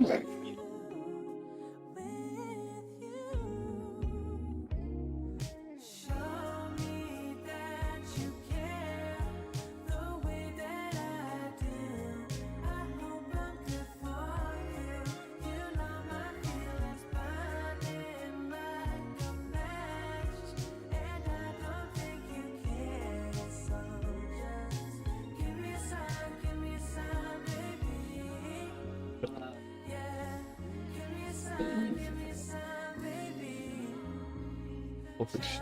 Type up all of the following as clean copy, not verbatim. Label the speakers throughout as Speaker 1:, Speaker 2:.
Speaker 1: Holy shit.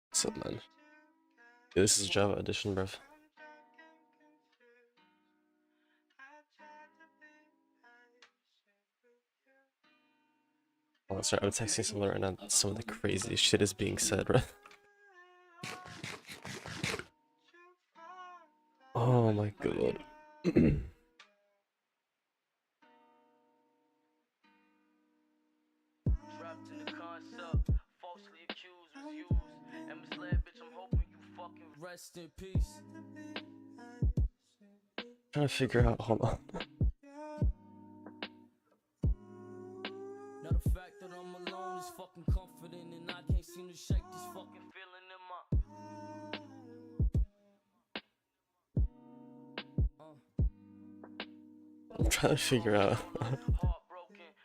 Speaker 1: What's up, man? Yeah, this is Java Edition, bruv. Oh, sorry, I'm texting someone right now. Some of the crazy shit is being said, right? Oh my god.
Speaker 2: Rest in peace.
Speaker 1: Trying to figure out, hold on.
Speaker 2: Now the fact that I'm alone is fucking comforting, and I can't seem to shake this fucking feeling in my.
Speaker 1: I'm trying to figure out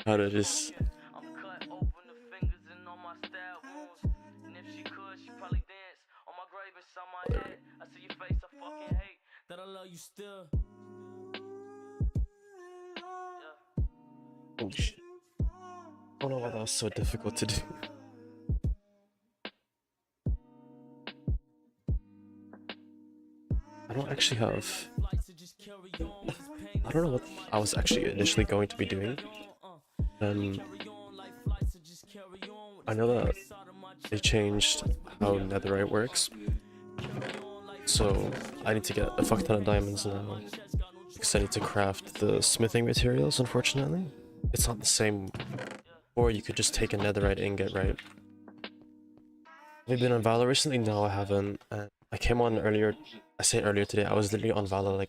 Speaker 1: how to just.
Speaker 2: I'm cut open the fingers and on my stab wounds, and if she could, she probably dance on my grave inside my head. I see your face, I fucking hate that I love you still.
Speaker 1: Holy shit. I don't know why that was so difficult to do. I don't actually have. I don't know what I was actually initially going to be doing. I know that they changed how netherite works, so I need to get a fuck ton of diamonds now because I need to craft the smithing materials. Unfortunately, it's not the same. Or you could just take a netherite ingot, right? Have you been on Valor recently? No, I haven't. I came on earlier. I say earlier today. I was literally on Valor like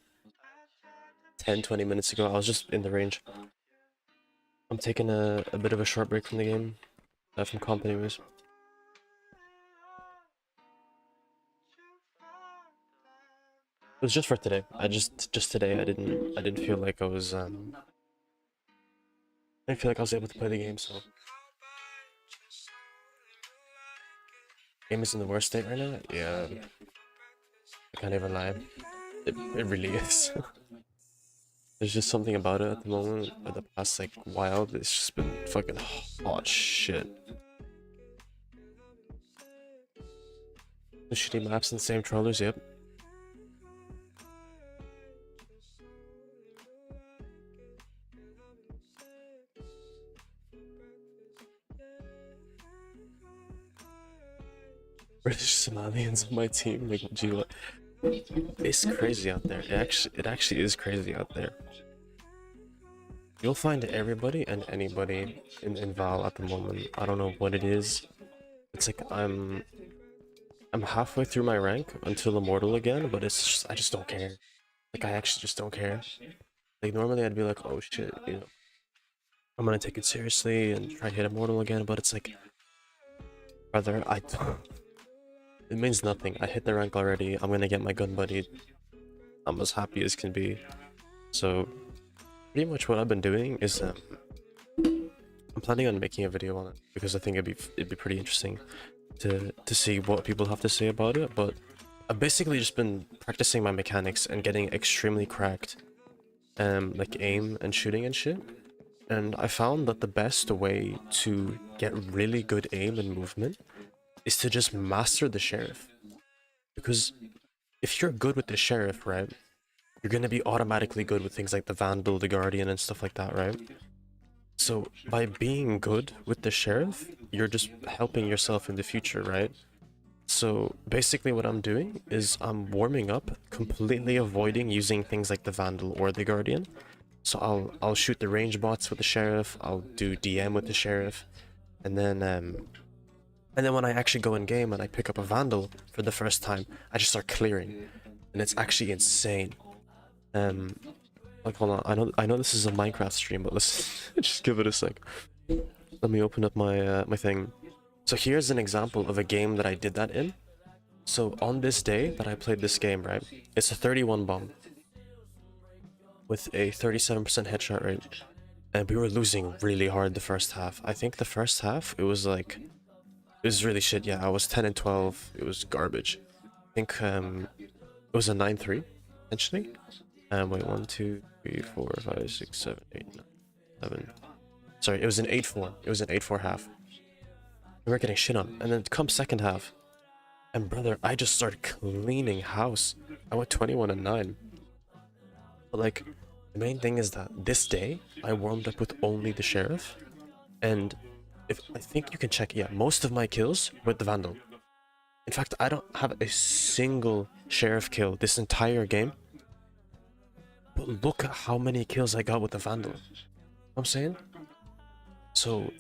Speaker 1: 10-20 minutes ago. I was just in the range. I'm taking a bit of a short break from the game. From comp anyways. It was just for today. Just today I didn't feel like I was I didn't feel like I was able to play the game, so game is in the worst state right now. Yeah, I can't even lie. It really is. There's just something about it at the moment. For the past like while, it's just been fucking hot shit. The shitty maps and the same trollers. Yep. British Somalians on my team, like, gee, what? It's crazy out there. It actually is crazy out there. You'll find everybody and anybody in Val at the moment. I don't know what it is. It's like I'm halfway through my rank until Immortal again, but it's just, I just don't care. Like, I actually just don't care. Like, normally I'd be like, oh shit, you know, I'm gonna take it seriously and try to hit Immortal again, but it's like, brother, I don't. It means nothing. I hit the rank already. I'm gonna get my gun buddy. I'm as happy as can be. So, pretty much what I've been doing is I'm planning on making a video on it because I think it'd be pretty interesting to see what people have to say about it. But I've basically just been practicing my mechanics and getting extremely cracked, like aim and shooting and shit. And I found that the best way to get really good aim and movement is to just master the sheriff. Because if you're good with the sheriff, right, you're gonna be automatically good with things like the Vandal, the Guardian, and stuff like that, right? So by being good with the sheriff, you're just helping yourself in the future, right? So basically what I'm doing is I'm warming up, completely avoiding using things like the Vandal or the Guardian, So I'll shoot the range bots with the sheriff. I'll do DM with the sheriff, and then when I actually go in game and I pick up a vandal for the first time, I just start clearing, and it's actually insane. Like hold on, I know this is a Minecraft stream, but let's just give it a sec. Let me open up my my thing. So here's an example of a game that I did that in. So on this day that I played this game, right, it's a 31 bomb with a 37% headshot rate, and we were losing really hard the first half. I think the first half it was like, it was really shit. Yeah, I was 10 and 12. It was garbage. I think it was a 9-3 essentially. Wait, 1 2 3 4 5 6 7 8 9 11. Sorry, it was an 8-4. It was an 8-4 half. We were getting shit on, and then come second half, and brother, I just started cleaning house. I went 21 and 9. But like, the main thing is that this day I warmed up with only the sheriff, and if I think you can check, yeah, most of my kills with the vandal. In fact, I don't have a single sheriff kill this entire game. But look at how many kills I got with the vandal. You know what I'm saying? So,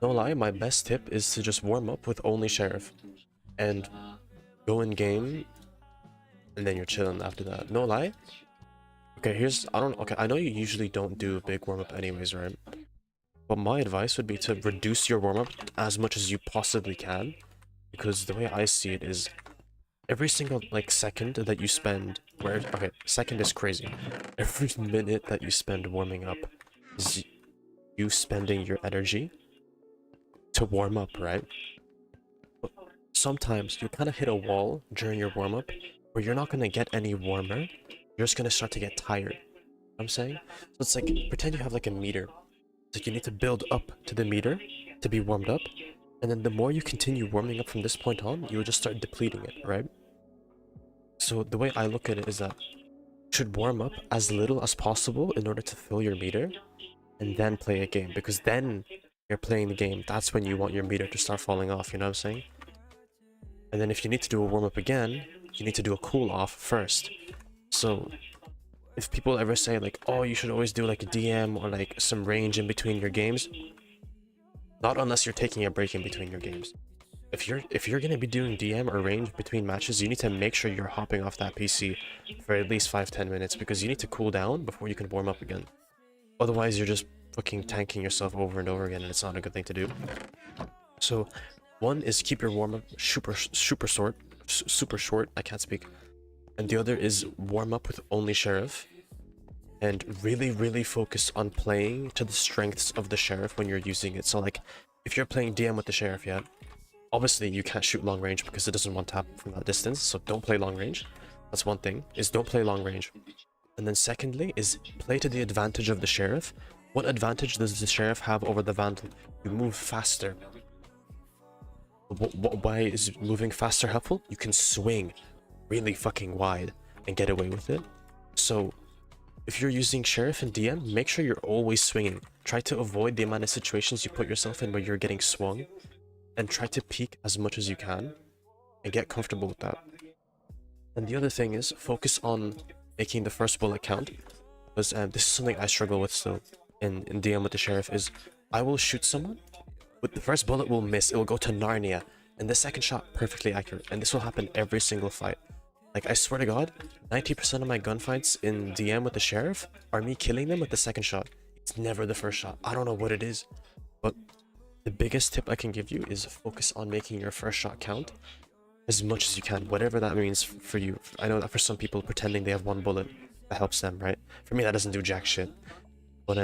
Speaker 1: no lie, my best tip is to just warm up with only sheriff and go in game, and then you're chilling after that. No lie. Okay, okay, I know you usually don't do a big warm up anyways, right? But my advice would be to reduce your warm up as much as you possibly can, because the way I see it is every single like second that you spend okay, second is crazy. Every minute that you spend warming up is you spending your energy to warm up, right? But sometimes you kind of hit a wall during your warm up where you're not going to get any warmer. You're just going to start to get tired. You know what I'm saying? So it's like, pretend you have like a meter. It's like you need to build up to the meter to be warmed up, and then the more you continue warming up from this point on, you'll just start depleting it, right? So the way I look at it is that you should warm up as little as possible in order to fill your meter, and then play a game, because then you're playing the game, that's when you want your meter to start falling off, you know what I'm saying? And then if you need to do a warm-up again, you need to do a cool-off first. So if people ever say like, oh, you should always do like a DM or like some range in between your games, not unless you're taking a break in between your games. If you're gonna be doing DM or range between matches, you need to make sure you're hopping off that PC for at least 5-10 minutes, because you need to cool down before you can warm up again. Otherwise, you're just fucking tanking yourself over and over again, and it's not a good thing to do. So, one is keep your warm up super short. I can't speak. And the other is warm up with only sheriff, and really focus on playing to the strengths of the sheriff when you're using it. So like, if you're playing DM with the sheriff, yeah, obviously you can't shoot long range because it doesn't one tap from that distance, so don't play long range. That's one thing, is don't play long range. And then secondly is play to the advantage of the sheriff. What advantage does the sheriff have over the vandal? You move faster. Why is moving faster helpful? You can swing really fucking wide and get away with it. So if you're using sheriff and DM, make sure you're always swinging. Try to avoid the amount of situations you put yourself in where you're getting swung, and try to peek as much as you can and get comfortable with that. And the other thing is focus on making the first bullet count, because this is something I struggle with still in DM with the sheriff, is I will shoot someone, but the first bullet will miss, it will go to Narnia, and the second shot perfectly accurate, and this will happen every single fight. Like, I swear to God, 90% of my gunfights in DM with the sheriff are me killing them with the second shot. It's never the first shot. I don't know what it is, but the biggest tip I can give you is focus on making your first shot count as much as you can, whatever that means for you. I know that for some people, pretending they have one bullet, that helps them, right? For me, that doesn't do jack shit. But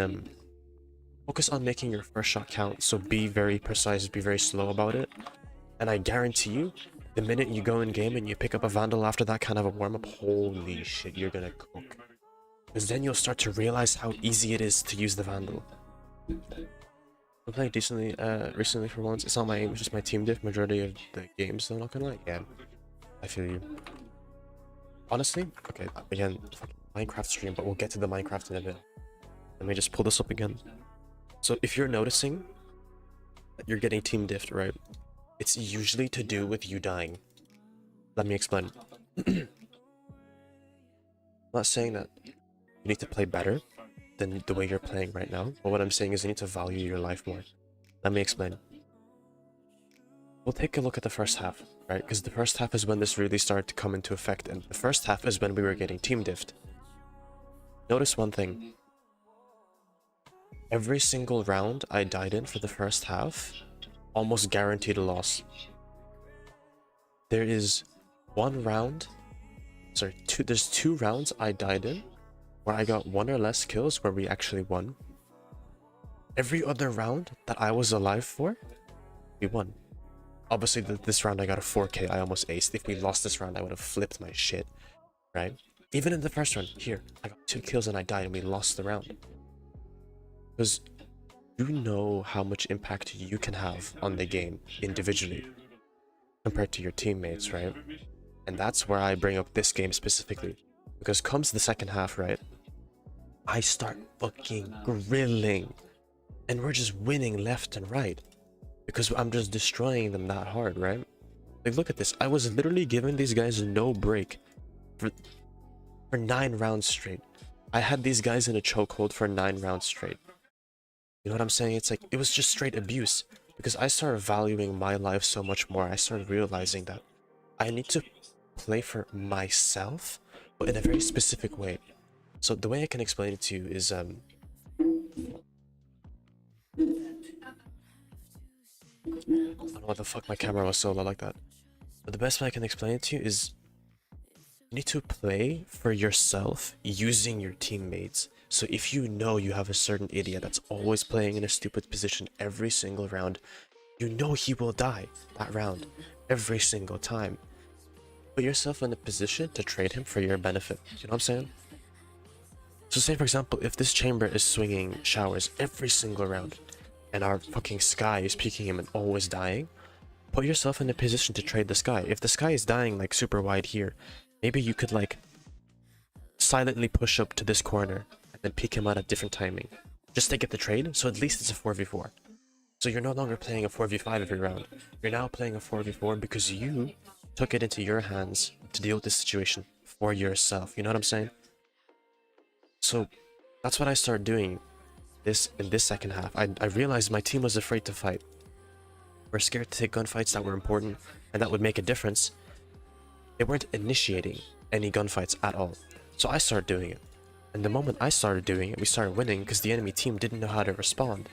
Speaker 1: focus on making your first shot count, so be very precise, be very slow about it. And I guarantee you, the minute you go in game and you pick up a vandal after that kind of a warm-up, holy shit, you're gonna cook. Because then you'll start to realize how easy it is to use the vandal. I'm playing decently recently for once. It's not my aim, it's just my team diff majority of the games, though, not gonna lie. Yeah, I feel you. Honestly, okay, again, Minecraft stream, but we'll get to the Minecraft in a bit. Let me just pull this up again. So if you're noticing that you're getting team diffed, right? It's usually to do with you dying. Let me explain. I'm not saying that you need to play better. than the way you're playing right now. But what I'm saying is you need to value your life more. Let me explain. We'll take a look at the first half, right? Because the first half is when this really started to come into effect, and the first half is when we were getting team diffed. Notice one thing. Every single round I died in for the first half, almost guaranteed a loss. There is one round, sorry, there's 2 rounds I died in where I got 1 or less kills where we actually won. Every other round that I was alive for, we won. Obviously, this round I got a 4k, I almost aced. If we lost this round, I would have flipped my shit, right? Even in the first round, here, I got 2 kills and I died and we lost the round. Because you know how much impact you can have on the game individually compared to your teammates, right? And that's where I bring up this game specifically. Because comes the second half, right? I start fucking grilling. And we're just winning left and right. Because I'm just destroying them that hard, right? Like, look at this. I was literally giving these guys no break for 9 rounds straight. I had these guys in a chokehold for 9 rounds straight. You know what I'm saying? It's like, it was just straight abuse. Because I started valuing my life so much more. I started realizing that I need to play for myself, but in a very specific way. So the way I can explain it to you is, I don't know what the fuck, my camera was so low like that. But the best way I can explain it to you is, you need to play for yourself using your teammates. So if you know you have a certain idiot that's always playing in a stupid position every single round, you know he will die that round every single time. Put yourself in a position to trade him for your benefit. You know what I'm saying? So say for example, if this chamber is swinging showers every single round, and our fucking Skye is peeking him and always dying, put yourself in a position to trade the Skye. If the Skye is dying like super wide here, maybe you could like silently push up to this corner and then peek him out at different timing, just to get the trade. So at least it's a 4v4. So you're no longer playing a 4v5 every round. You're now playing a 4v4 because you took it into your hands to deal with this situation for yourself. You know what I'm saying? So that's what I started doing in this second half. I realized my team was afraid to fight. We're scared to take gunfights that were important and that would make a difference. They weren't initiating any gunfights at all. So I started doing it. And the moment I started doing it, we started winning because the enemy team didn't know how to respond.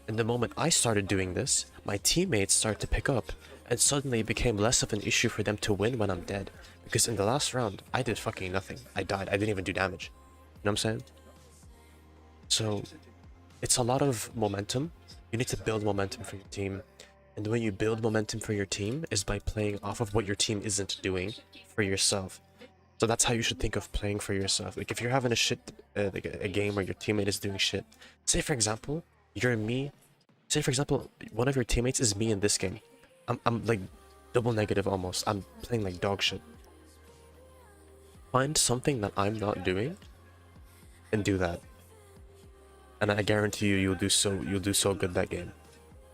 Speaker 1: And the moment I started doing this, my teammates started to pick up, and suddenly it became less of an issue for them to win when I'm dead. Because in the last round, I did fucking nothing. I died. I didn't even do damage. You know what I'm saying? So it's a lot of momentum. You need to build momentum for your team. And the way you build momentum for your team is by playing off of what your team isn't doing for yourself. So that's how you should think of playing for yourself. Like if you're having like a game where your teammate is doing shit. Say for example, you're me. Say for example, one of your teammates is me in this game. I'm like double negative almost. I'm playing like dog shit. Find something that I'm not doing and do that. And I guarantee you, you'll do so good that game,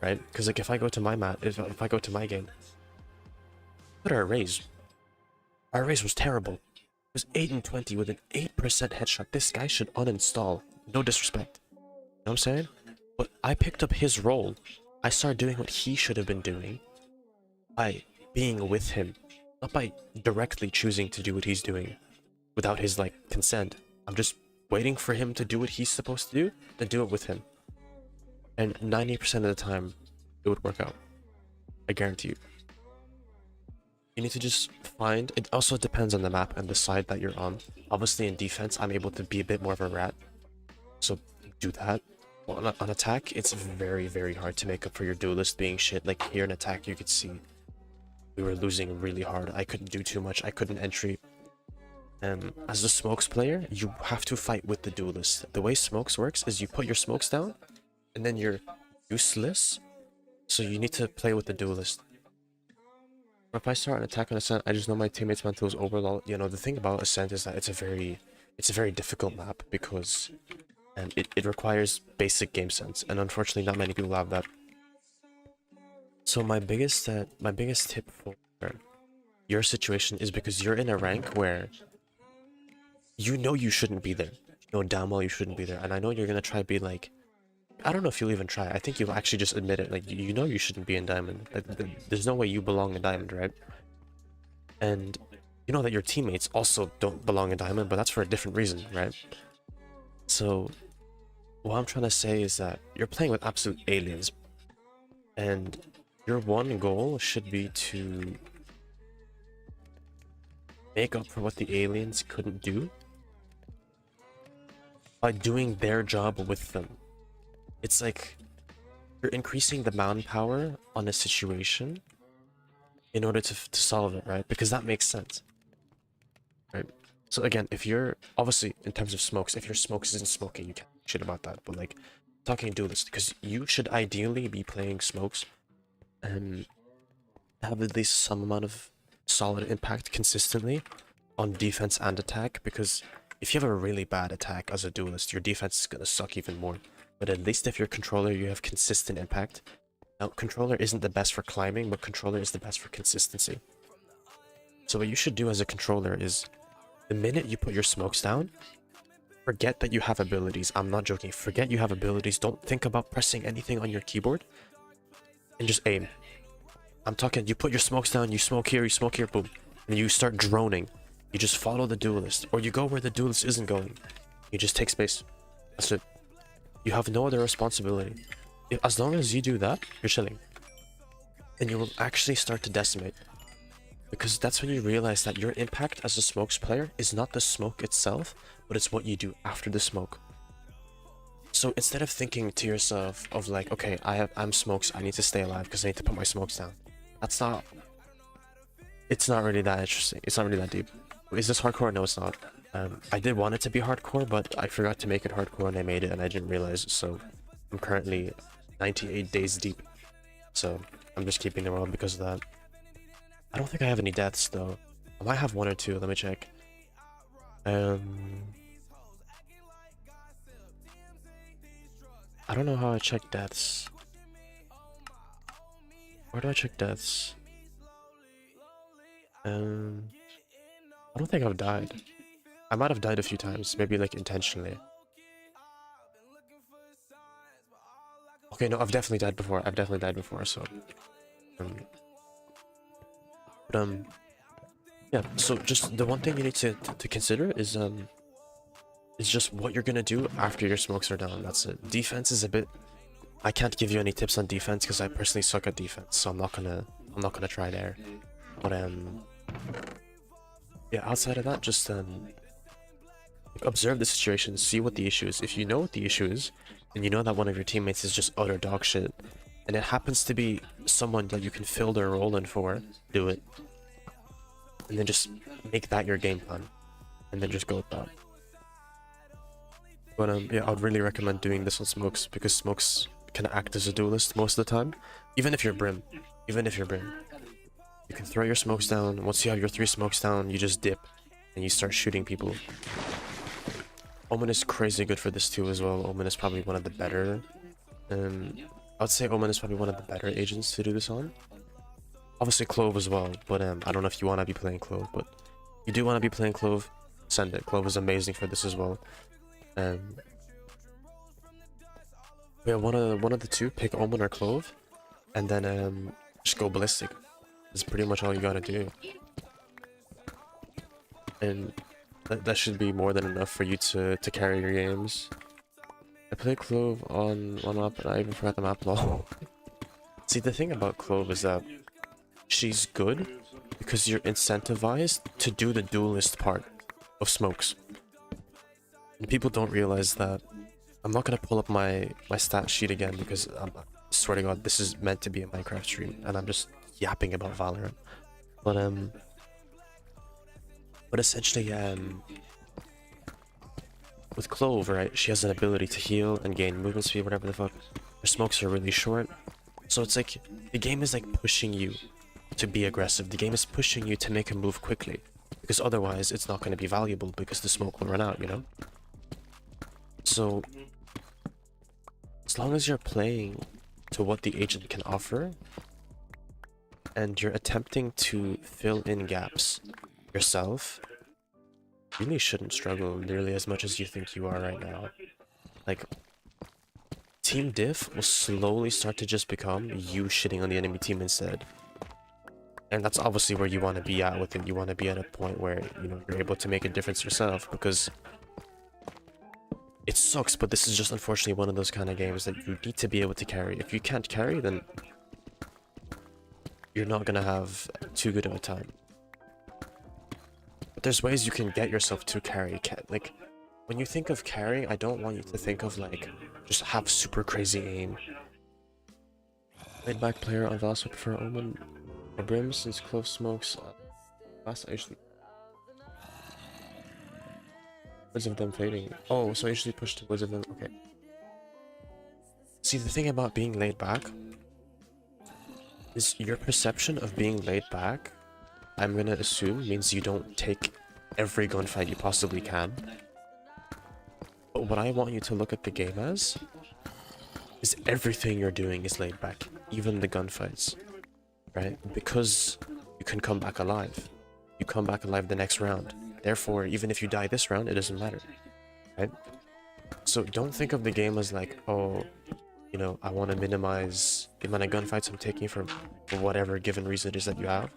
Speaker 1: right? Because like if I go to my if I go to my game, look at our raise. Our raise was terrible. It was 8 and 20 with an 8% headshot. This guy should uninstall. No disrespect. You know what I'm saying? But I picked up his role. I started doing what he should have been doing by being with him, not by directly choosing to do what he's doing without his like consent. I'm just waiting for him to do what he's supposed to do, then do it with him. And 90% of the time, it would work out. I guarantee you. You need to just find... It also depends on the map and the side that you're on. Obviously, in defense, I'm able to be a bit more of a rat. So, do that. Well, on attack, it's very, very hard to make up for your duelist being shit. Like, here in attack, you could see we were losing really hard. I couldn't do too much. I couldn't entry. As the smokes player, you have to fight with the duelist. The way smokes works is you put your smokes down, and then you're useless. So you need to play with the duelist. If I start an attack on Ascent, I just know my teammates' mental is overload. You know, the thing about Ascent is that it's a very difficult map because it requires basic game sense, and unfortunately not many people have that. So my biggest tip for your situation is because you're in a rank where you know you shouldn't be there. know damn well you shouldn't be there. And I know you're gonna try be like, I don't know if you'll even try. I think you'll actually just admit it. Like you know you shouldn't be in diamond. Like, there's no way you belong in diamond, right? And you know that your teammates also don't belong in diamond, but that's for a different reason, right? So what I'm trying to say is that you're playing with absolute aliens, and your one goal should be to make up for what the aliens couldn't do by doing their job with them. It's like you're increasing the manpower on a situation in order to solve it, right? Because that makes sense, right? So again, if you're obviously in terms of smokes, if your smokes isn't smoking, you can't shit about that. But like talking duelist, because you should ideally be playing smokes and have at least some amount of solid impact consistently on defense and attack, because if you have a really bad attack as a duelist, your defense is gonna suck even more. But at least if you're controller, you have consistent impact. Now, controller isn't the best for climbing, but controller is the best for consistency. So what you should do as a controller is, the minute you put your smokes down, forget that you have abilities. I'm not joking. Forget you have abilities. Don't think about pressing anything on your keyboard, and just aim. I'm talking, you put your smokes down, you smoke here, boom. And you start droning. You just follow the duelist, or you go where the duelist isn't going. You just take space. That's it. You have no other responsibility. As long as you do that, you're chilling. And you will actually start to decimate. Because that's when you realize that your impact as a smokes player is not the smoke itself, but it's what you do after the smoke. So instead of thinking to yourself of like, okay, I'm smokes, I need to stay alive because I need to put my smokes down. That's not... It's not really that interesting. It's not really that deep. Is this hardcore? No, it's not. I did want it to be hardcore, but I forgot to make it hardcore and I made it and I didn't realize. So I'm currently 98 days deep. So I'm just keeping it around because of that. I don't think I have any deaths though. I might have one or two. Let me check. I don't know how I check deaths. Where do I check deaths? I don't think I've died. I might have died a few times, maybe like intentionally. Okay, no, I've definitely died before. So yeah, so just the one thing you need to consider is just what you're gonna do after your smokes are down. That's it. Defense is a bit... I can't give you any tips on defense because I personally suck at defense, so I'm not gonna try there. But yeah, outside of that, just observe the situation, see what the issue is. If you know what the issue is, and you know that one of your teammates is just utter dog shit, and it happens to be someone that you can fill their role in for, do it. And then just make that your game plan, and then just go with that. But yeah, I would really recommend doing this on smokes, because smokes can act as a duelist most of the time. Even if you're Brim. You can throw your smokes down. Once you have your 3 smokes down, you just dip, and you start shooting people. Omen is crazy good for this too as well. Omen is probably one of the better... I would say Omen is probably one of the better agents to do this on. Obviously Clove as well, but I don't know if you want to be playing Clove, but if you do want to be playing Clove, send it. Clove is amazing for this as well. Yeah, one of the two, pick Omen or Clove, and then just go ballistic. That's pretty much all you gotta do. And that should be more than enough for you to carry your games. I play Clove on one map and I even forgot the map lol. See, the thing about Clove is that she's good because you're incentivized to do the duelist part of smokes. And people don't realize that. I'm not gonna pull up my stat sheet again because I swear to God, this is meant to be a Minecraft stream and I'm just yapping about Valorant. But essentially, with Clove, right, she has an ability to heal and gain movement speed, whatever the fuck. Her smokes are really short. So it's like, the game is like pushing you to be aggressive. The game is pushing you to make a move quickly. Because otherwise, it's not going to be valuable because the smoke will run out, you know? So, as long as you're playing to what the agent can offer, and you're attempting to fill in gaps yourself, really shouldn't struggle nearly as much as you think you are right now. Like, team diff will slowly start to just become you shitting on the enemy team instead. And that's obviously where you want to be at with it. You want to be at a point where, you know, you're able to make a difference yourself, because it sucks, but this is just unfortunately one of those kind of games that you need to be able to carry. If you can't carry, then you're not gonna have too good of a time. But there's ways you can get yourself to carry. Like, when you think of carrying, I don't want you to think of like, just have super crazy aim. Laid back player on Velas would prefer Omen or Brim since close smokes. Last I usually... Words of them fading. Oh, so I usually push the words of them. Okay. See, the thing about being laid back is your perception of being laid back, I'm gonna assume, means you don't take every gunfight you possibly can. But what I want you to look at the game as is everything you're doing is laid back, even the gunfights, right? Because you can come back alive. You come back alive the next round. Therefore, even if you die this round, it doesn't matter, right? So don't think of the game as like, oh, you know, I want to minimize the amount of gunfights I'm taking for whatever given reason it is that you have.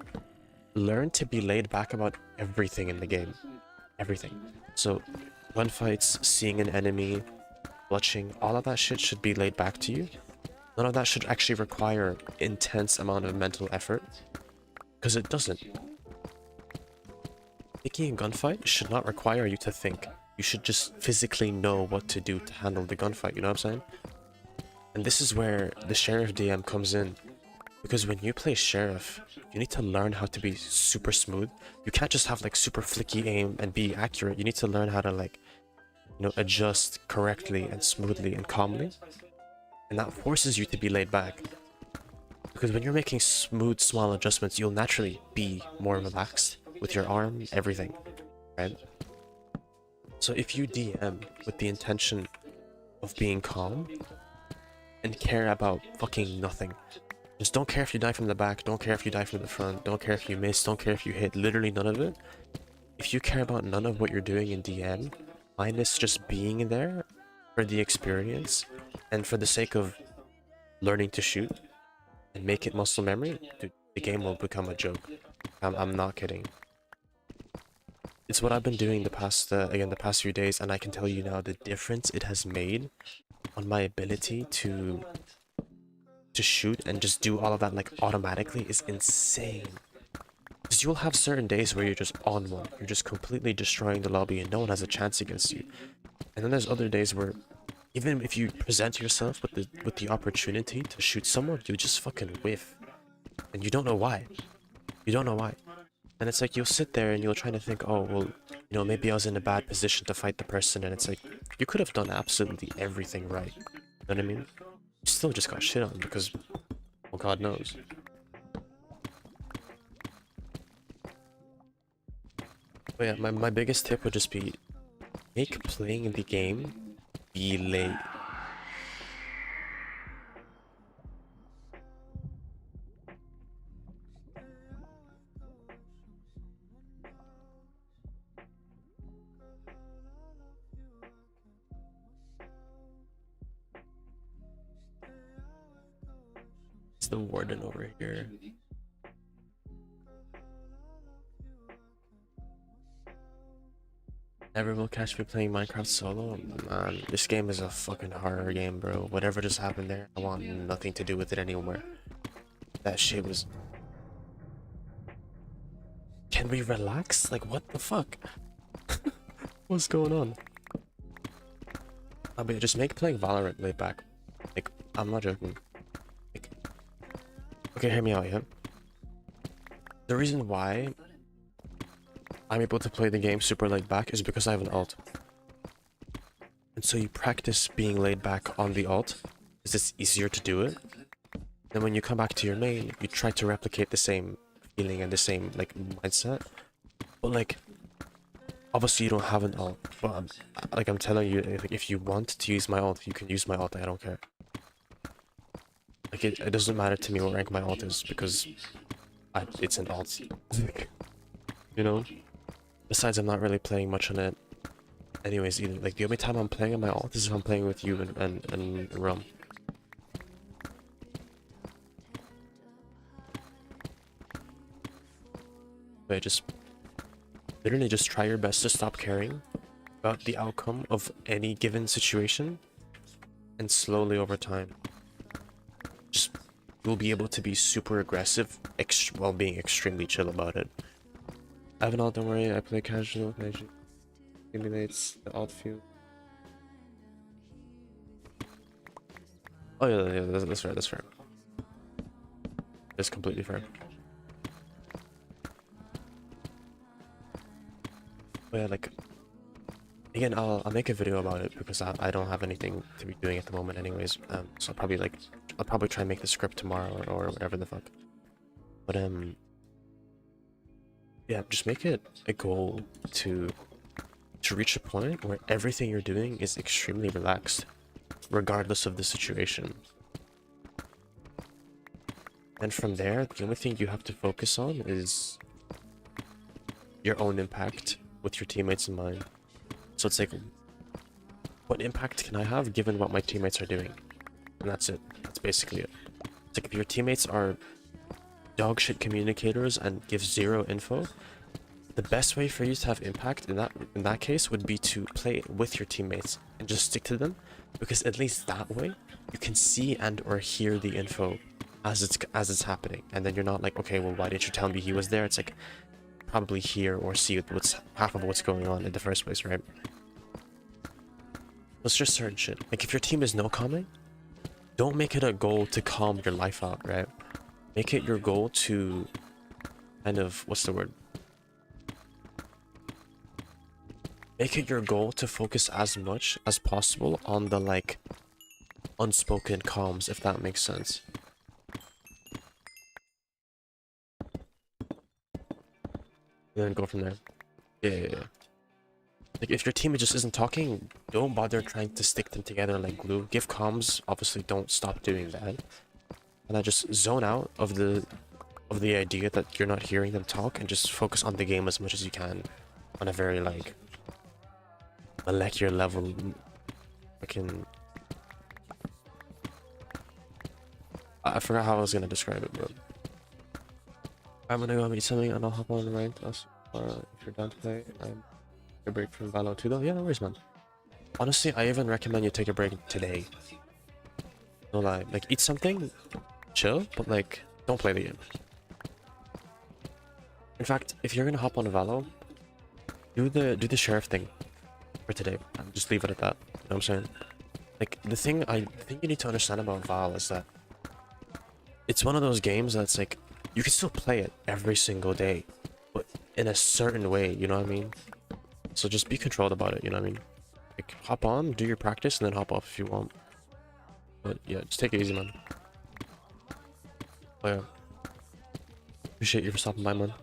Speaker 1: Learn to be laid back about everything in the game. Everything. So, gunfights, seeing an enemy, clutching, all of that shit should be laid back to you. None of that should actually require intense amount of mental effort, because it doesn't. Taking a gunfight should not require you to think. You should just physically know what to do to handle the gunfight, you know what I'm saying? And this is where the Sheriff DM comes in. Because when you play Sheriff, you need to learn how to be super smooth. You can't just have like super flicky aim and be accurate. You need to learn how to like, you know, adjust correctly and smoothly and calmly. And that forces you to be laid back. Because when you're making smooth, small adjustments, you'll naturally be more relaxed with your arm, everything, right? So if you DM with the intention of being calm and care about fucking nothing, just don't care if you die from the back, don't care if you die from the front, don't care if you miss, don't care if you hit, literally none of it. If you care about none of what you're doing in DM, minus just being there for the experience and for the sake of learning to shoot and make it muscle memory, dude, the game will become a joke. I'm not kidding. It's what I've been doing the past few days, and I can tell you now the difference it has made on my ability to shoot and just do all of that like automatically is insane. Because you'll have certain days where you're just on one, you're just completely destroying the lobby and no one has a chance against you. And then there's other days where even if you present yourself with the opportunity to shoot someone, you just fucking whiff. And you don't know why. You don't know why. And it's like you'll sit there and you'll try to think, oh, well, you know, maybe I was in a bad position to fight the person, and it's like, you could have done absolutely everything right. You know what I mean? You still just got shit on because, well, God knows. But yeah, my biggest tip would just be, make playing the game be late. It's the warden over here. Never will catch me playing Minecraft solo. Man, this game is a fucking horror game, bro. Whatever just happened there, I want nothing to do with it anymore. That shit was... Can we relax? Like, what the fuck? What's going on? But just make playing Valorant laid back. Like, I'm not joking. Like, okay, hear me out, yeah? The reason why I'm able to play the game super laid back is because I have an ult. And so you practice being laid back on the ult, because it's easier to do it. Then when you come back to your main, you try to replicate the same feeling and the same, like, mindset. But, like, obviously you don't have an ult. But, like, I'm telling you, if you want to use my ult, you can use my ult, I don't care. Like, it doesn't matter to me what rank my ult is, because it's an ult. You know? Besides, I'm not really playing much on it anyways either. Like, the only time I'm playing on my alt is if I'm playing with you and Rum. But just literally just try your best to stop caring about the outcome of any given situation, and slowly over time, just you'll be able to be super aggressive while being extremely chill about it. I have an alt, don't worry, I play casual, magic stimulates the alt field. Oh yeah, that's fair, that's fair. That's completely fair. But yeah, like, again, I'll make a video about it because I don't have anything to be doing at the moment anyways. So I'll probably try and make the script tomorrow or whatever the fuck. But yeah, just make it a goal to reach a point where everything you're doing is extremely relaxed, regardless of the situation. And from there, the only thing you have to focus on is your own impact with your teammates in mind. So it's like, what impact can I have given what my teammates are doing? And that's it. That's basically it. It's like, if your teammates are dog shit communicators and give zero info, the best way for you to have impact in that case would be to play with your teammates and just stick to them, because at least that way you can see and or hear the info as it's happening, and then you're not like, okay, well, why didn't you tell me he was there? It's like, probably hear or see what's half of what's going on in the first place, right? It's just certain shit. Like, if your team is no calming, don't make it a goal to calm your life out, right? Make it your goal to kind of, what's the word? Make it your goal to focus as much as possible on the, like, unspoken comms, if that makes sense. And then go from there. Yeah. Like, if your team just isn't talking, don't bother trying to stick them together like glue. Give comms, obviously don't stop doing that. And I just zone out of the idea that you're not hearing them talk, and just focus on the game as much as you can on a very, like, molecular level. I forgot how I was gonna describe it, but I'm gonna go meet something and I'll hop on right us, or if you're down to play. I'm a break from Valo 2 though. Yeah, no worries, man. Honestly, I even recommend you take a break today. No lie, like, eat something, chill, but like, don't play the game. In fact, if you're gonna hop on Valo, do the sheriff thing for today, and just leave it at that. You know what I'm saying? Like, the thing you need to understand about Val is that it's one of those games that's like, you can still play it every single day, but in a certain way, you know what I mean? So just be controlled about it, you know what I mean? Like, hop on, do your practice, and then hop off if you want. But yeah, just take it easy, man. Oh yeah. Appreciate you for stopping by, man.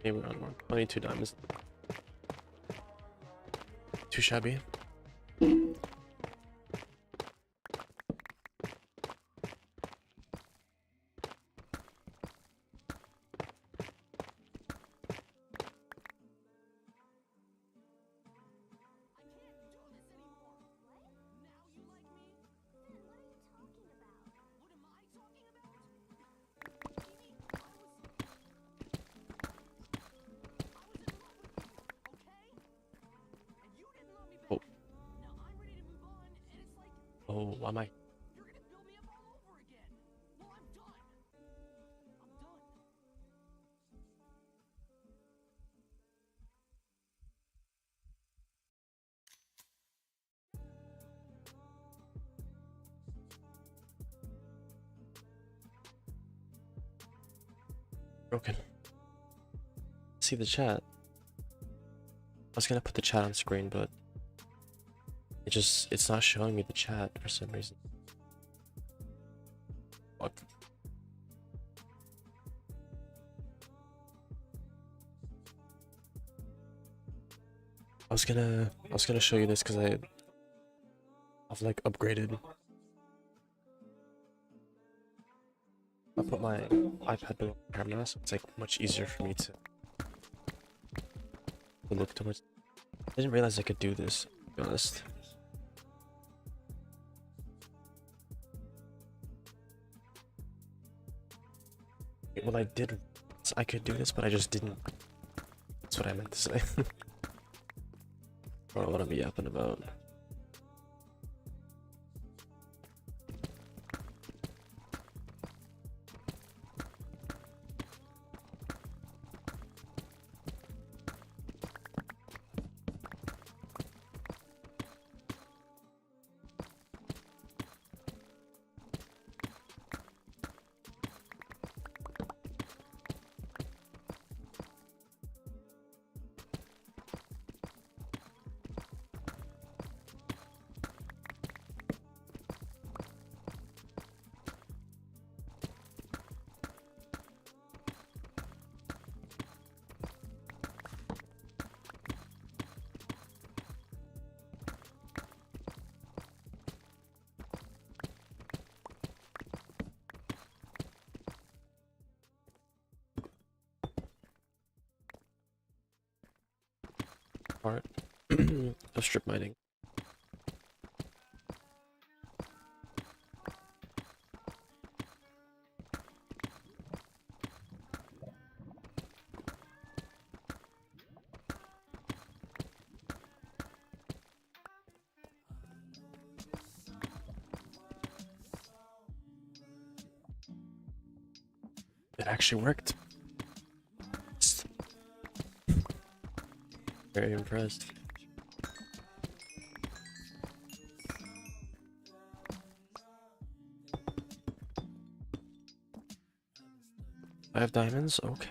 Speaker 1: Maybe around more. 22 diamonds. Too shabby. Oh. Oh, why am I? Broken. See the chat. I was gonna put the chat on screen, but it's not showing me the chat for some reason. Fuck. I was gonna show you this because I've like upgraded. I put my iPad below the camera, so it's like much easier for me to look towards. I didn't realize I could do this, to be honest. Well, I did. I could do this, but I just didn't. That's what I meant to say. I don't know what I'm yapping about. Part of strip mining. It actually worked. Very impressed. I have diamonds? Okay.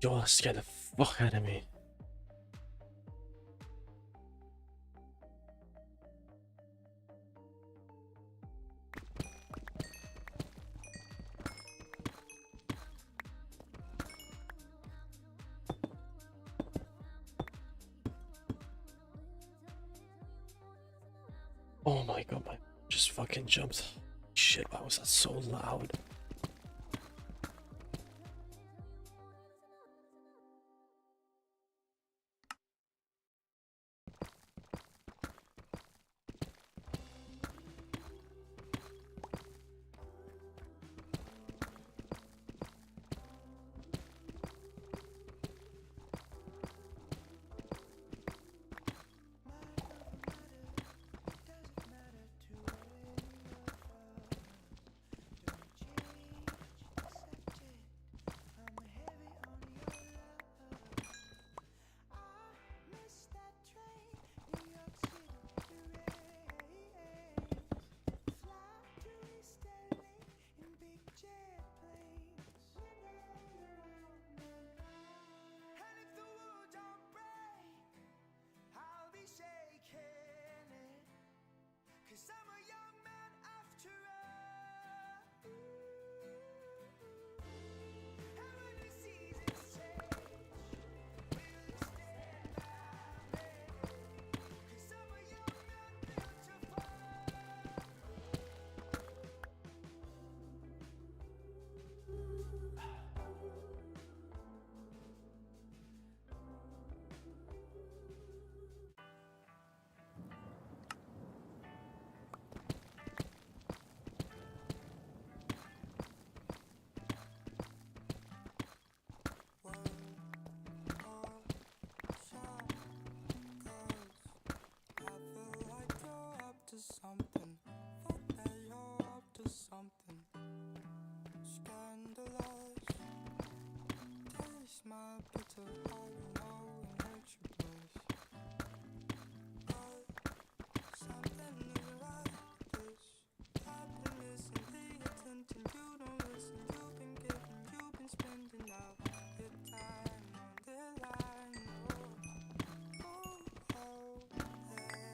Speaker 1: Yo, that scared the fuck out of me. Oh my god, my just fucking jumped. Shit, why was that so loud?
Speaker 3: Something, thought that you're up to something scandalous. Taste my bitter heart, you know it makes you blush. But something is like this. Happiness and the attention you don't listen. You've been giving, you've been spending all your time on the line. Oh, oh, yeah.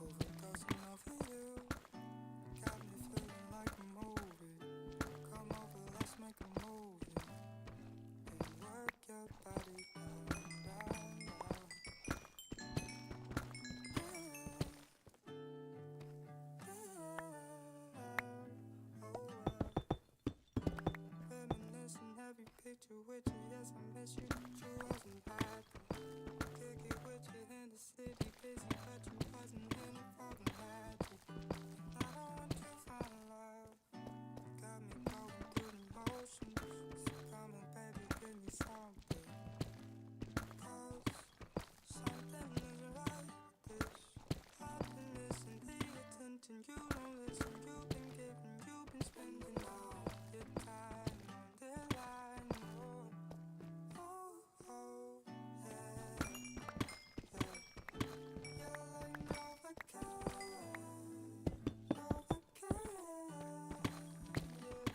Speaker 3: Overdosing over you. Got me feeling like a movie. Come over, let's make a movie. And work your body down, down, down. Reminiscing every picture with you. Yes, I miss you, but you wasn't happy. Kick it with you in the city, busy, but you wasn't in the fucking magic. I don't want to find love. Got me going through the motions. So come on, baby, give me something. 'Cause something is like this. Happiness and the attention you don't listen. You've been giving, you've been spending all your time on the line. Oh, oh, oh, yeah, yeah. You're like Novocaine, Novocaine, yeah.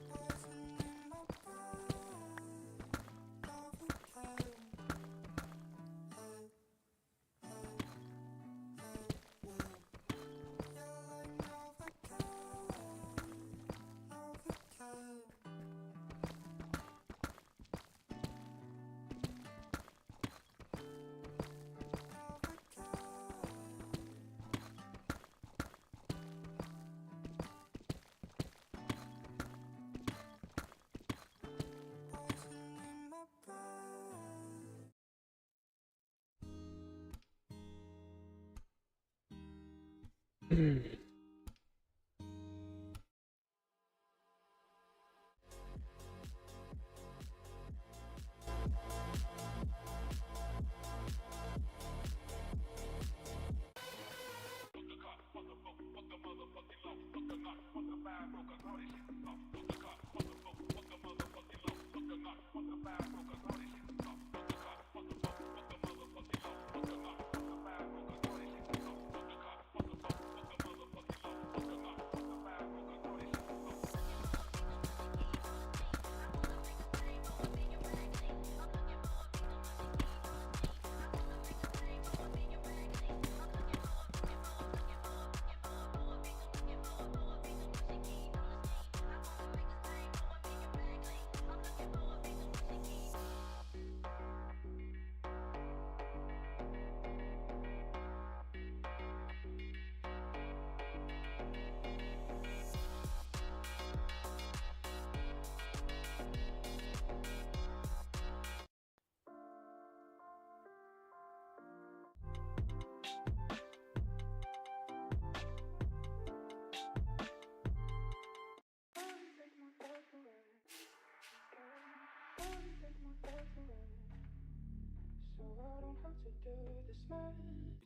Speaker 3: Poison in my brain, Novocaine, hey, hey, hey, yeah. You're like Novocaine, Novocaine.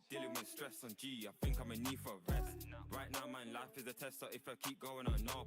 Speaker 4: Dealing with stress on G, I think I'm a need for a rest. Right now, man, life is a test, so if I keep going on, no.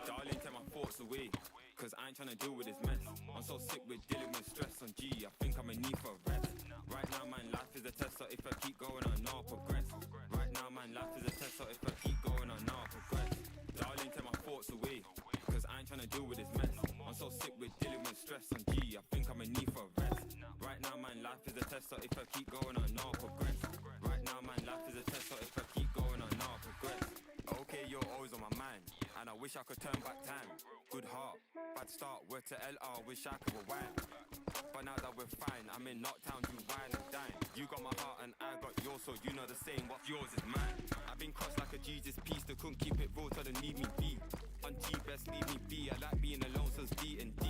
Speaker 4: Darling, take my thoughts away, cause I ain't tryna deal with this mess. I'm so sick with dealing with stress on G, I think I'm a need for a rest. Right now, man, life is a test, so if I keep going on, I'll progress. Right now, man, life is a test, so if I keep going on, I'll progress. Darling, take my thoughts away, cause I ain't tryna deal with this mess. I'm so sick with dealing with stress on G, I think I'm a need for a rest. Right now, man, life is a test, so if I keep going on, I'll progress. Right now, man, life is a test, so if I keep going on, I'll progress. Okay, you're always on my mind, and I wish I could turn back time. Good heart, bad start, word to LR, wish I could rewind. But now that we're fine, I'm in Knocktown, you wine and dine. You got my heart and I got yours, so you know the same, what's yours is mine. I've been crossed like a Jesus piece, they couldn't keep it real, so they leave me be. On G, best leave me be, I like being alone, so it's D and D.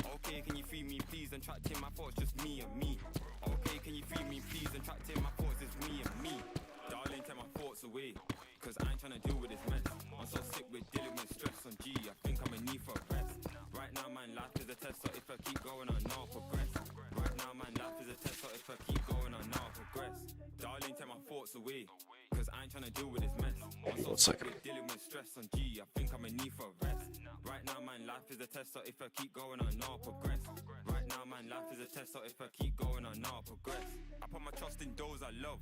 Speaker 4: Okay, can you free me please, and track in my thoughts, just me and me. Okay, can you free me please, and track in my thoughts, it's me and me. Darling, take my thoughts away, cause I ain't tryna deal with this mess. I'm so sick with dealing with stress on G, I think I'm a need for a rest. Right now, man, life is a test, so if I keep going on, I'll progress. Right now, man, life is a test, so if I keep going on, I'll progress. Darling, take my thoughts away, cause I ain't tryna deal with this mess. I'm so sick with dealing with stress on G, I think I'm a need for a rest. Right now, man, life is a test, so if I keep going on, I'll progress. Right now, man, life is a test, so if I keep going on, I'll progress. I put my trust in those I love.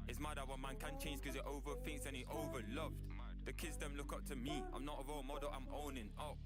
Speaker 4: It's mad how a man can change cause he overthinks and he overloved. The kids them look up to me, I'm not a role model, I'm owning up.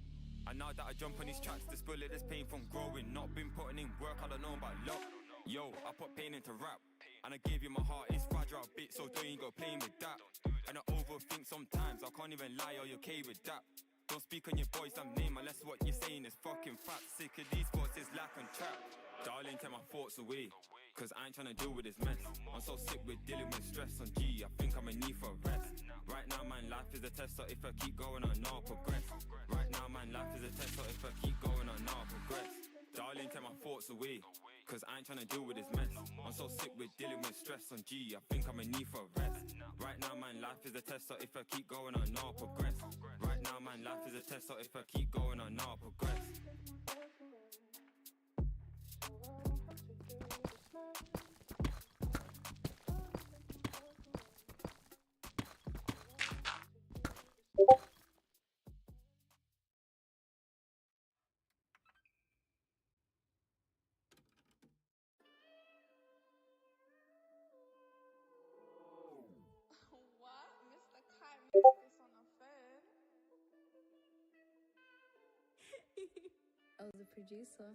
Speaker 4: And now that I jump on these tracks, the spill of this pain from growing. Not been putting in work, I don't know about love. Yo, I put pain into rap, and I gave you my heart, it's fragile bit, so don't you go playing with that. And I overthink sometimes, I can't even lie, are you okay with that? Don't speak on your boys, damn name, unless what you're saying is fucking fact. Sick of these thoughts, it's lack and trap. Darling, take my thoughts away, cause I ain't tryna deal with this mess. I'm so sick with dealing with stress on G, I think I'm a need for a rest. Right now, man, life is a test, so if I keep going on, I'll progress. Right now, man, life is a test, so if I keep going on, I'll progress. Darling, take my thoughts away, cause I ain't tryna deal with this mess. I'm so sick with dealing with stress on G, I think I'm a need for a rest. Right now, man, life is a test, so if I keep going on, I'll progress. Right now, man, life is a test, so if I keep going on, I'll progress.
Speaker 5: What? Mr. Kai mixed this on the phone?
Speaker 6: I was a producer.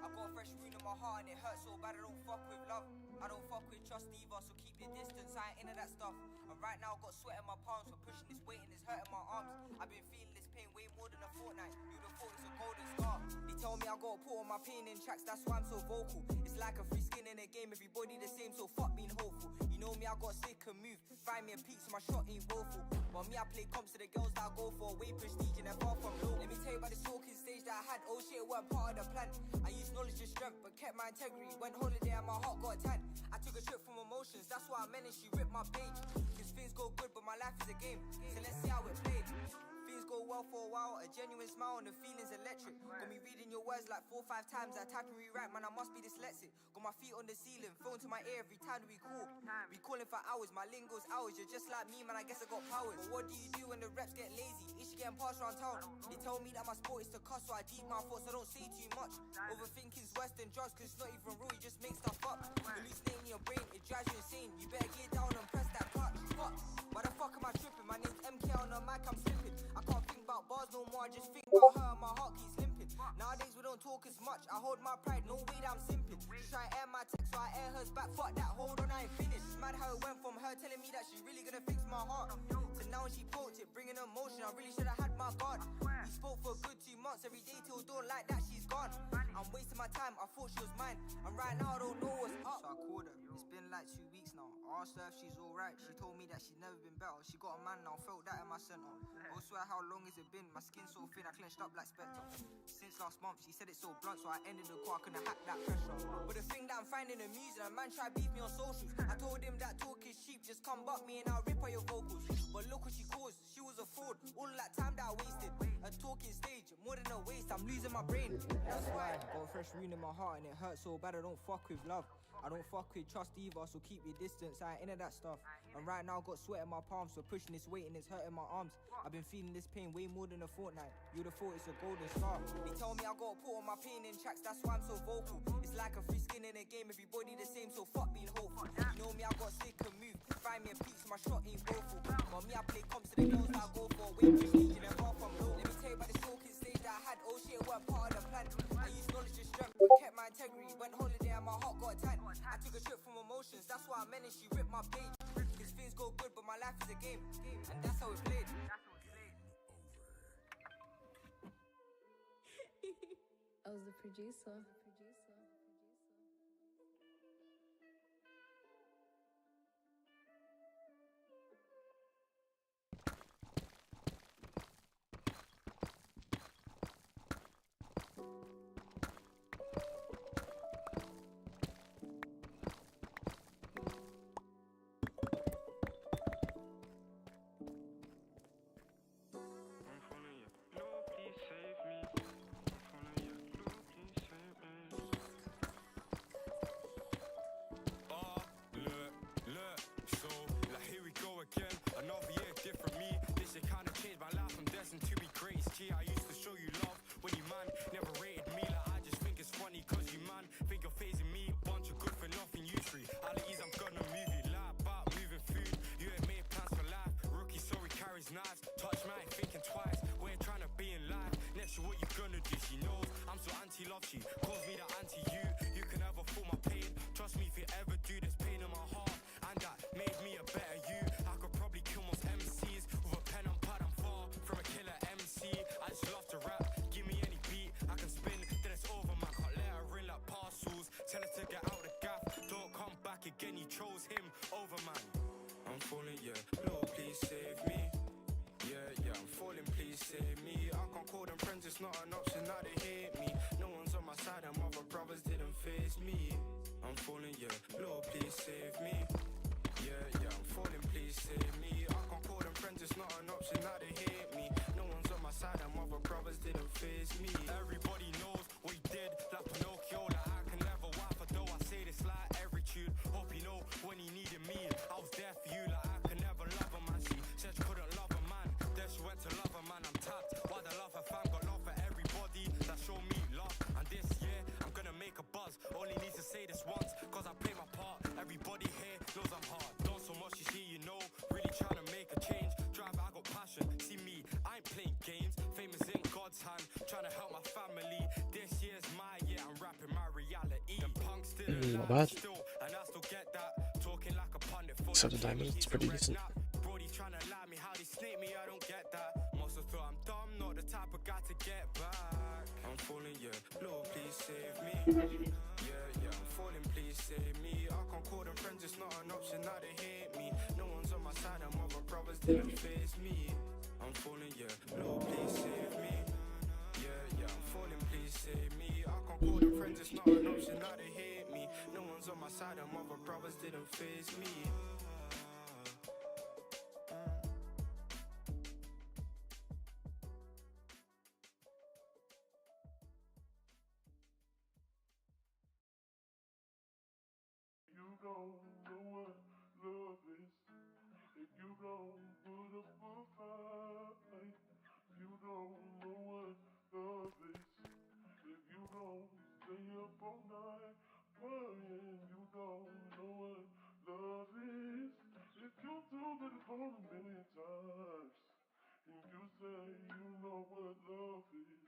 Speaker 7: I got a fresh wound in my heart and it hurts so bad I don't fuck with love. I don't fuck with trust either, so keep your distance, I ain't into that stuff. And right now I got sweat in my palms for pushing this weight and it's hurting my arms. I've been feeling this pain way more than a fortnight. You'd have thought it's a golden scar. They tell me I gotta put all my pain in tracks, that's why I'm so vocal. It's like a free skin in a game, everybody the same, so fuck being hopeful. You know me, I got sick and move. Find me a peak so my shot ain't woeful. But me, I play comps to the girls that I go for, way prestige and they're far from low. Let me tell you about this talking stage that I had, oh shit, it weren't part of the plan. I used knowledge and strength, but kept my integrity. Went holiday and my heart got tan. I took a trip from emotions, that's why I managed, she ripped my page. Cause things go good, but my life is a game, so let's see how it played. Things go well for a while, a genuine smile and the feeling's electric. Got me reading your words like 4 or 5 times, I type and rewrite, man I must be dyslexic. Got my feet on the ceiling, phone to my ear every time that we call. We calling for hours, my lingo's hours, you're just like me man, I guess I got powers. But what do you do when the reps get lazy? Is she getting passed around town? They tell me that my sport is to cuss, so I deep my thoughts, I don't say too much. Overthinking's worse than drugs, cause it's not even real, you just make stuff up. Hallucinating your brain, it drives you insane, you better get down and press that clutch. Fuck, why the fuck am I tripping? My name's MK on the mic, I'm slipping. I can't think about bars no more, I just think about her and my heart keeps limping. Nowadays we don't talk as much, I hold my pride, no way that I'm simping. She try to air my text, so I air hers back, fuck that, hold on, I ain't finished. It's mad how it went from her telling me that she really gonna fix my heart, to now when she poked it, bringing emotion, I really should've had my guard. We spoke for a good 2 months, every day till dawn, like that she's gone. I'm wasting my time, I thought she was mine. And right now I don't know what's up. So I called her, it's been like 2 weeks now. I asked her if she's alright, she told me that she's never been better. She got a man now, felt that in my center. I swear, how long has it been? My skin's so thin, I clenched up like Spectre. Since last month, she said it's so blunt, so I ended the call, I couldn't hack that pressure. But the thing that I'm finding amusing, a man tried to beef me on socials. I told him that talk is cheap, just come butt me and I'll rip her your vocals. But look what she caused, she was a fraud. All that time that I wasted, a talking stage, more than a waste, I'm losing my brain. That's why I got a fresh wound in my heart and it hurts so bad I don't fuck with love. I don't fuck with trust either, so keep your distance, I ain't into that stuff. And right now got sweat in my palms, so pushing this weight and it's hurting my arms. I've been feeling this pain way more than a fortnight. You'd have thought it's a golden star. They tell me I gotta put all my pain in tracks, that's why I'm so vocal. It's like a free skin in a game, everybody the same, so fuck being hopeful. You know me, I got sick and move. Find me a piece, my shot ain't woeful. But me, I play comps to the girls that I go for. Way prestige and far from low. Let me tell you about the talking stage that I had. Oh shit, it weren't part of the plan. I used knowledge and strength, kept my integrity. Went holiday and my heart got a tan. I took a trip from emotions, that's why I managed, she ripped my page. Cause things go good, but my life is a game. And that's how it played.
Speaker 6: I was the producer.
Speaker 4: She calls me the anti-you. You can never feel my pain. Trust me if you ever do, there's pain in my heart, and that made me a better you. I could probably kill most MCs with a pen and pad. I'm far from a killer MC. I just love to rap. Give me any beat, I can spin. Then it's over, man. Can't let her in like parcels. Tell her to get out the gaff. Don't come back again. You chose him over, man. I'm falling, yeah. Lord, please save me. Yeah, I'm falling. Please save me. I can't call them friends. It's not an option. Now they hate me. No one's on my side, and other brothers didn't face me. I'm falling, yeah, Lord, please save me. Yeah, I'm falling, please save me. I can't call them friends, it's not an option, now they hate me. No one's on my side, and other brothers didn't face me. Everybody knows what he did, like Pinocchio, like I can never wipe a though. I say this like every tune. Hope you know when he needed me, I was there for you, like I can never love a man. She said she couldn't love a man, then she went to love a man. I'm tapped, why the love her fam, got love for everybody that show me love. And this year, I'm gonna make a buzz. Only need to say this once, cause I play my part. Everybody here knows I'm hard. Don't so much you see, you know. Really trying to make a change. Drive, I got passion. See me, I ain't playing games. Famous in God's hand. Trying to help my family. This year's my year, I'm rapping my reality. The punks didn't
Speaker 1: not
Speaker 4: lie
Speaker 1: bad.
Speaker 4: still, and I still get that. Talking like a pundit for
Speaker 1: 7 diamonds, it's pretty decent.
Speaker 4: Brody trying to lie me, how they snake me, I don't get that. Must have thought I'm dumb, not the type of guy to get back. I'm falling, yeah, Lord, please save me. Yeah, I'm falling, please save me. I can't call them friends, it's not an option, now they hate me. No one's on my side, and other brothers didn't face me. I'm falling, yeah, Lord, please save me. Yeah, I'm falling, please save me. I can't call them friends, it's not an option, now they hate me. No one's on my side, and other brothers didn't face me.
Speaker 8: You don't know what love is. If you don't put up a fight, you don't know what love is. If you don't stay up all night crying, you don't know what love is. If you do the phone a million times, and you say you know what love is,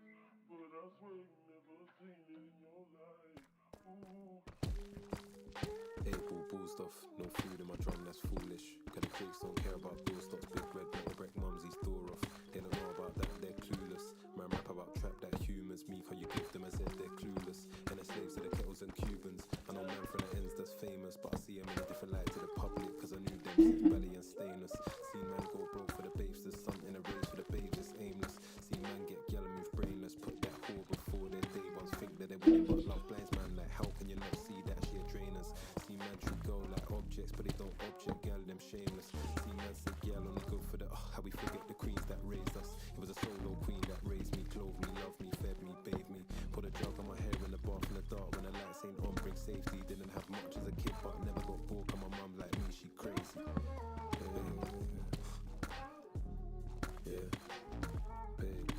Speaker 8: but I swear you never seen it in your life. Ooh.
Speaker 9: April bullsed off, no food in my drum, that's foolish. Cause the critics don't care about bill stops, big red metal break mumsy's door off. They don't know about that, they're clueless. Man rap about trap that humors me, cause you give them as if they're clueless. lipstick, belly and stainless. See man go broke for the babes, there's something a race for the babes, it's aimless. See man get gal and move brainless, put that whore before their day ones think that they winning, but love blinds man. Like how can you not see that she a drainers? See man treat girl like objects, but they don't object gal, them shameless. See man say gal only good for the how we forget the queens that raised us. It was a solo queen that raised me, clothed me, loved me, fed me, bathed me. Put a jug on my hair in the bath in the dark when the lights ain't on, bring safety. Didn't have much as a kid, but never got broke. And my mum like me, she crazy. Yeah, babe.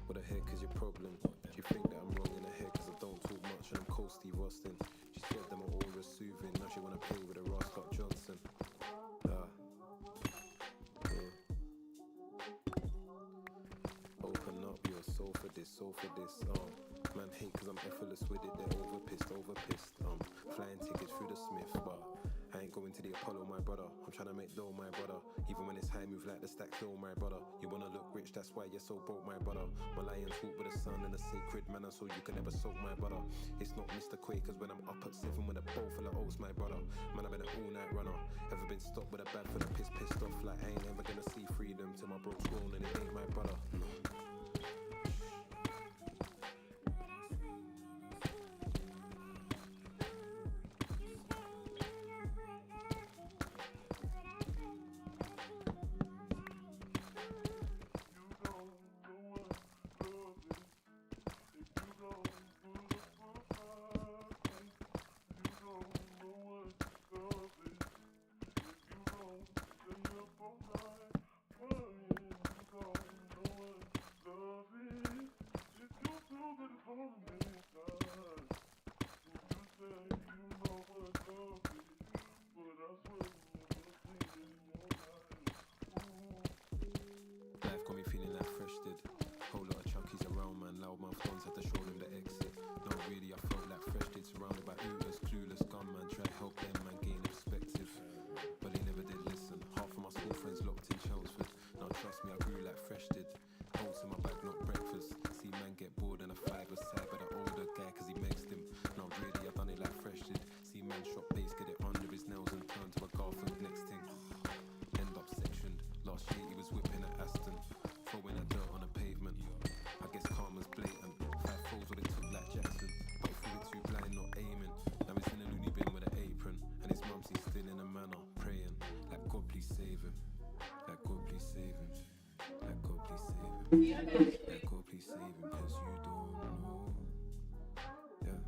Speaker 9: What the heck is your problem? Do you think that I'm wrong in the head cause I don't talk much and I'm cold Steve Austin? She said them are all soothing, now she wanna play with a Ross Scott Johnson. Yeah. Open up, you're so for this, man hate cause I'm effortless with it, they're over pissed. Flying tickets through the Smith, but I ain't going to the Apollo, my brother. I'm trying to make dough, my brother. Even when it's high, move like the stack hill, my brother. You wanna look rich, that's why you're so broke, my brother. My lions walk with the sun and a sacred manner, so you can never soak, my brother. It's not Mr. Quakers when I'm up at 7 with a bowl full of oats, my brother. Man, I've been an all-night runner. Ever been stopped with a bag full of pissed off, like I ain't ever gonna see freedom till my broke's grown and it ain't my brother. No. Let God please save him, cause you don't know. Yeah.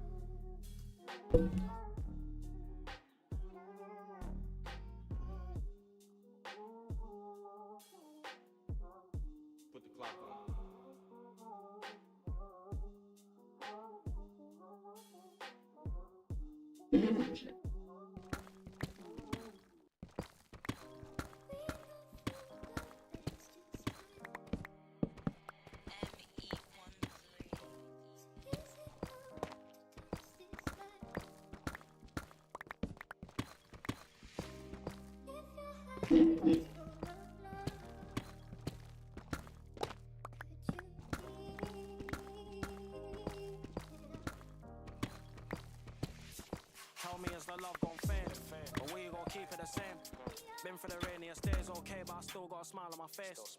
Speaker 4: Put the clock on.
Speaker 10: Tell me, is the love gon' fade? Or we gon' keep it the same? Been for the rainiest days, okay, but I still got a smile on my face.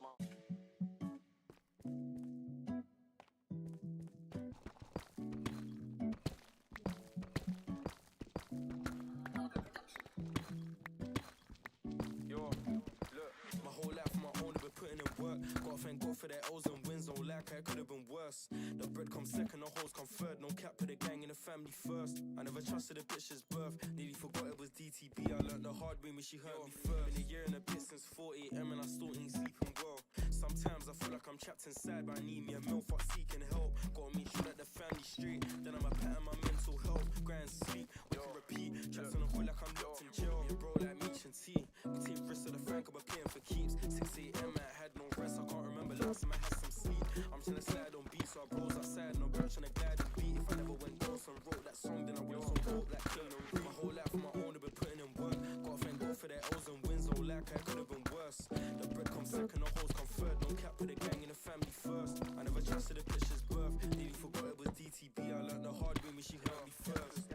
Speaker 4: My whole life on my own, I've been putting in work. Gotta thank God for their L's and wins, no like I could have been worse. The bread comes second, the hoes come third. No cap for the gang in the family first. I never trusted a bitch's birth. Nearly forgot it was DTB. I learned the hard way when she hurt me first. Been a year and a bit since 4 AM and I still ain't sleeping well. Sometimes I feel like I'm trapped inside, but I need me a meal for seeking help. Gotta make sure that the family straight. Then I'm a pattern my mental health. Grind sleep, we can repeat. Trapped on the hood like I'm locked in jail. Yeah, bro, like Meech and T. We take risks of the frank, I've been paying for keeps. 6 AM I had no rest, I can't remember last time I had some sleep. I'm trying to slide on beats, so I bros outside. No girl trying to glide and beat. If I never went ghost and wrote that song, then I would have so dope like Kingdom Reed. My whole life on my own, I've been putting in work. Gotta thank God for their L's and wins, no like I could have been worse. The bread comes second, the hoes come third. No cap for the gang in the family first. I never trusted a bitch's birth. Nearly forgot it was DTB. I learned the hard way when she hurt me first.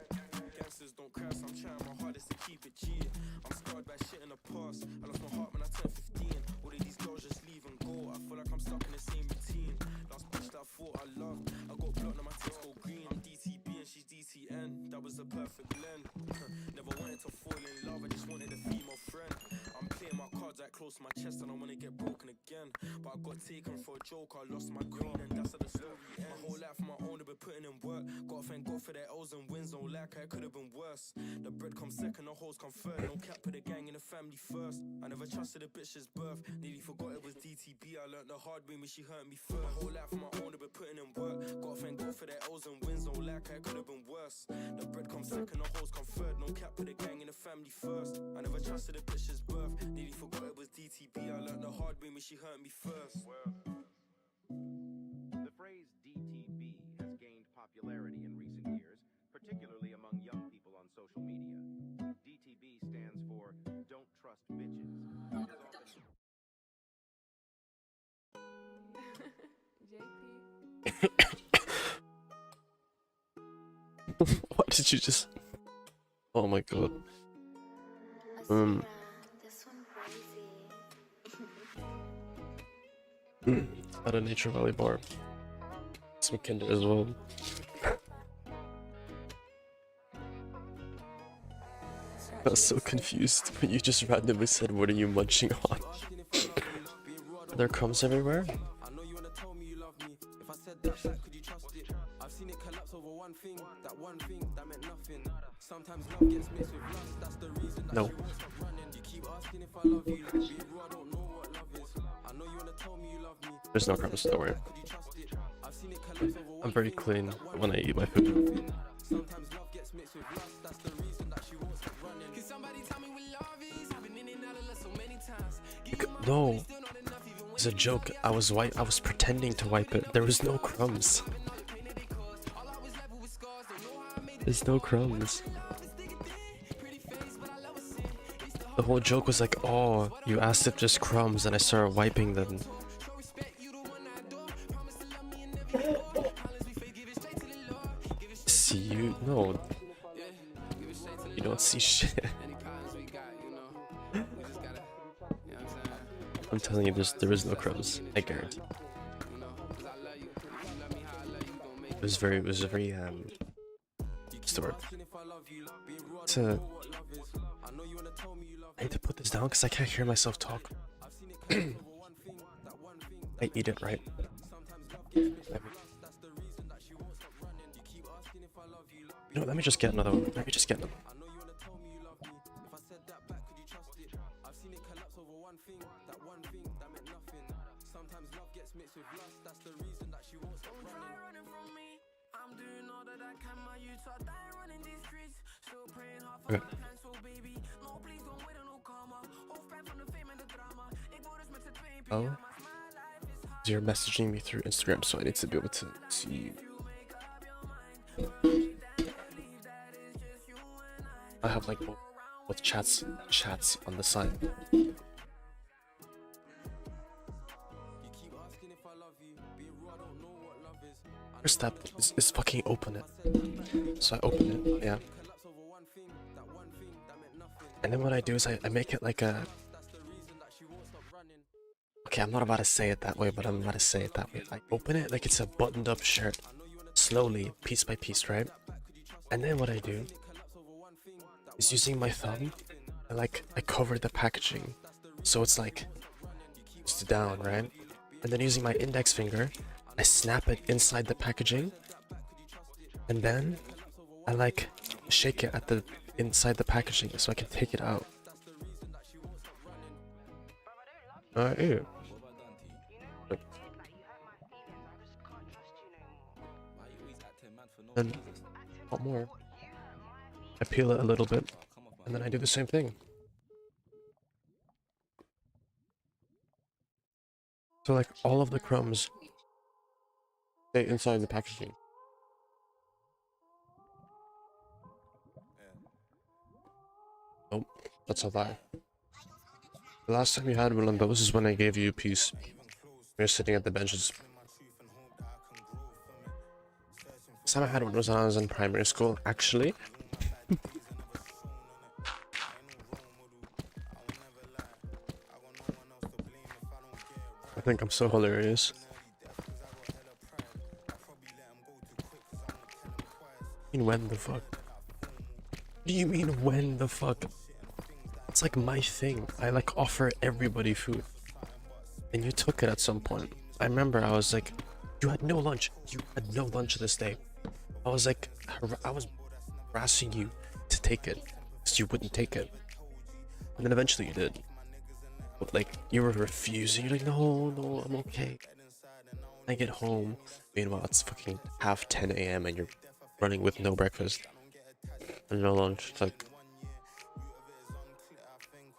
Speaker 4: Gangsters don't crash, I'm trying
Speaker 9: close to my chest and I wanna get broken again. But I got taken for a joke, I lost my queen and that's how the story ends. My whole life on my own, I've been putting in work. Gotta thank God for their L's and wins, no like it could have been worse. The bread comes second, the hoes come third. No cap with the gang in the family first. I never trusted a bitch's birth, nearly forgot it was DTB. I learned the hard way when she hurt me first. My whole life on my own, I've been putting in work. Gotta thank God for their L's and wins, no like it could have been worse. The bread comes second, the hoes come third. No cap with the gang in the family first. I never trusted a bitch's birth, nearly forgot it was DTB. I learned the hard way when she hurt me first.
Speaker 11: The phrase DTB has gained popularity in recent years, particularly among young people on social media. DTB stands for Don't Trust Bitches.
Speaker 1: What did you just? Oh my god. At a Nature Valley bar. Some Kinder as well. I was so confused when you just randomly said, "What are you munching on?" Are there crumbs everywhere?
Speaker 9: I've seen it collapse over one thing that meant nothing. Sometimes love gets mixed with lust, that's the reason that
Speaker 1: No.
Speaker 9: you won't stop running. You keep asking if I love you, be real, I don't know what love is. I know you wanna tell me you love me.
Speaker 1: There's no crumbs, don't worry.
Speaker 9: Could you trust it? I've seen it collapse over one
Speaker 1: I'm very clean when I eat my food.
Speaker 9: Sometimes love gets mixed with lust, that's the reason that she won't stop running. Can somebody tell me what love is? I've been in and out of love so many times.
Speaker 1: No, it's a joke. I was pretending to wipe it. There was no crumbs. There's no crumbs. The whole joke was like, oh, you asked if there's crumbs, and I started wiping them. See you? No. You don't see shit. I'm telling you, there is no crumbs. I guarantee. It was very stored. I need to put this down because I can't hear myself talk. I eat it right. You know, let me just get another one. Let me just get another one. Okay. Oh, you're messaging me through Instagram, so I need to be able to see you. I have like both chats on the side. First step is fucking open it. So I open it, yeah. And then what I do is I make it like a... Okay, I'm not about to say it that way, but I'm about to say it that way. I open it like it's a buttoned up shirt. Slowly, piece by piece, right? And then what I do is using my thumb, I cover the packaging. So it's like, it's down, right? And then using my index finger, I snap it inside the packaging. And then I shake it at the inside the packaging so I can take it out. Ew. Then, what more? I peel it a little bit, and then I do the same thing. So all of the crumbs stay inside the packaging. Nope, that's a lie. The last time you had one of those is when I gave you a piece. We were sitting at the benches. Last time I had one was when I was in primary school, actually. I think I'm so hilarious. I mean, when the fuck? What do you mean, when the fuck? It's like my thing. I like offer everybody food. And you took it at some point. I remember I was like, you had no lunch. You had no lunch this day. I was like, I was harassing you to take it because you wouldn't take it. And then eventually you did. But like, you were refusing. You're like, no, I'm okay. I get home. Meanwhile, it's fucking half 10 a.m. and you're running with no breakfast and no lunch. It's like,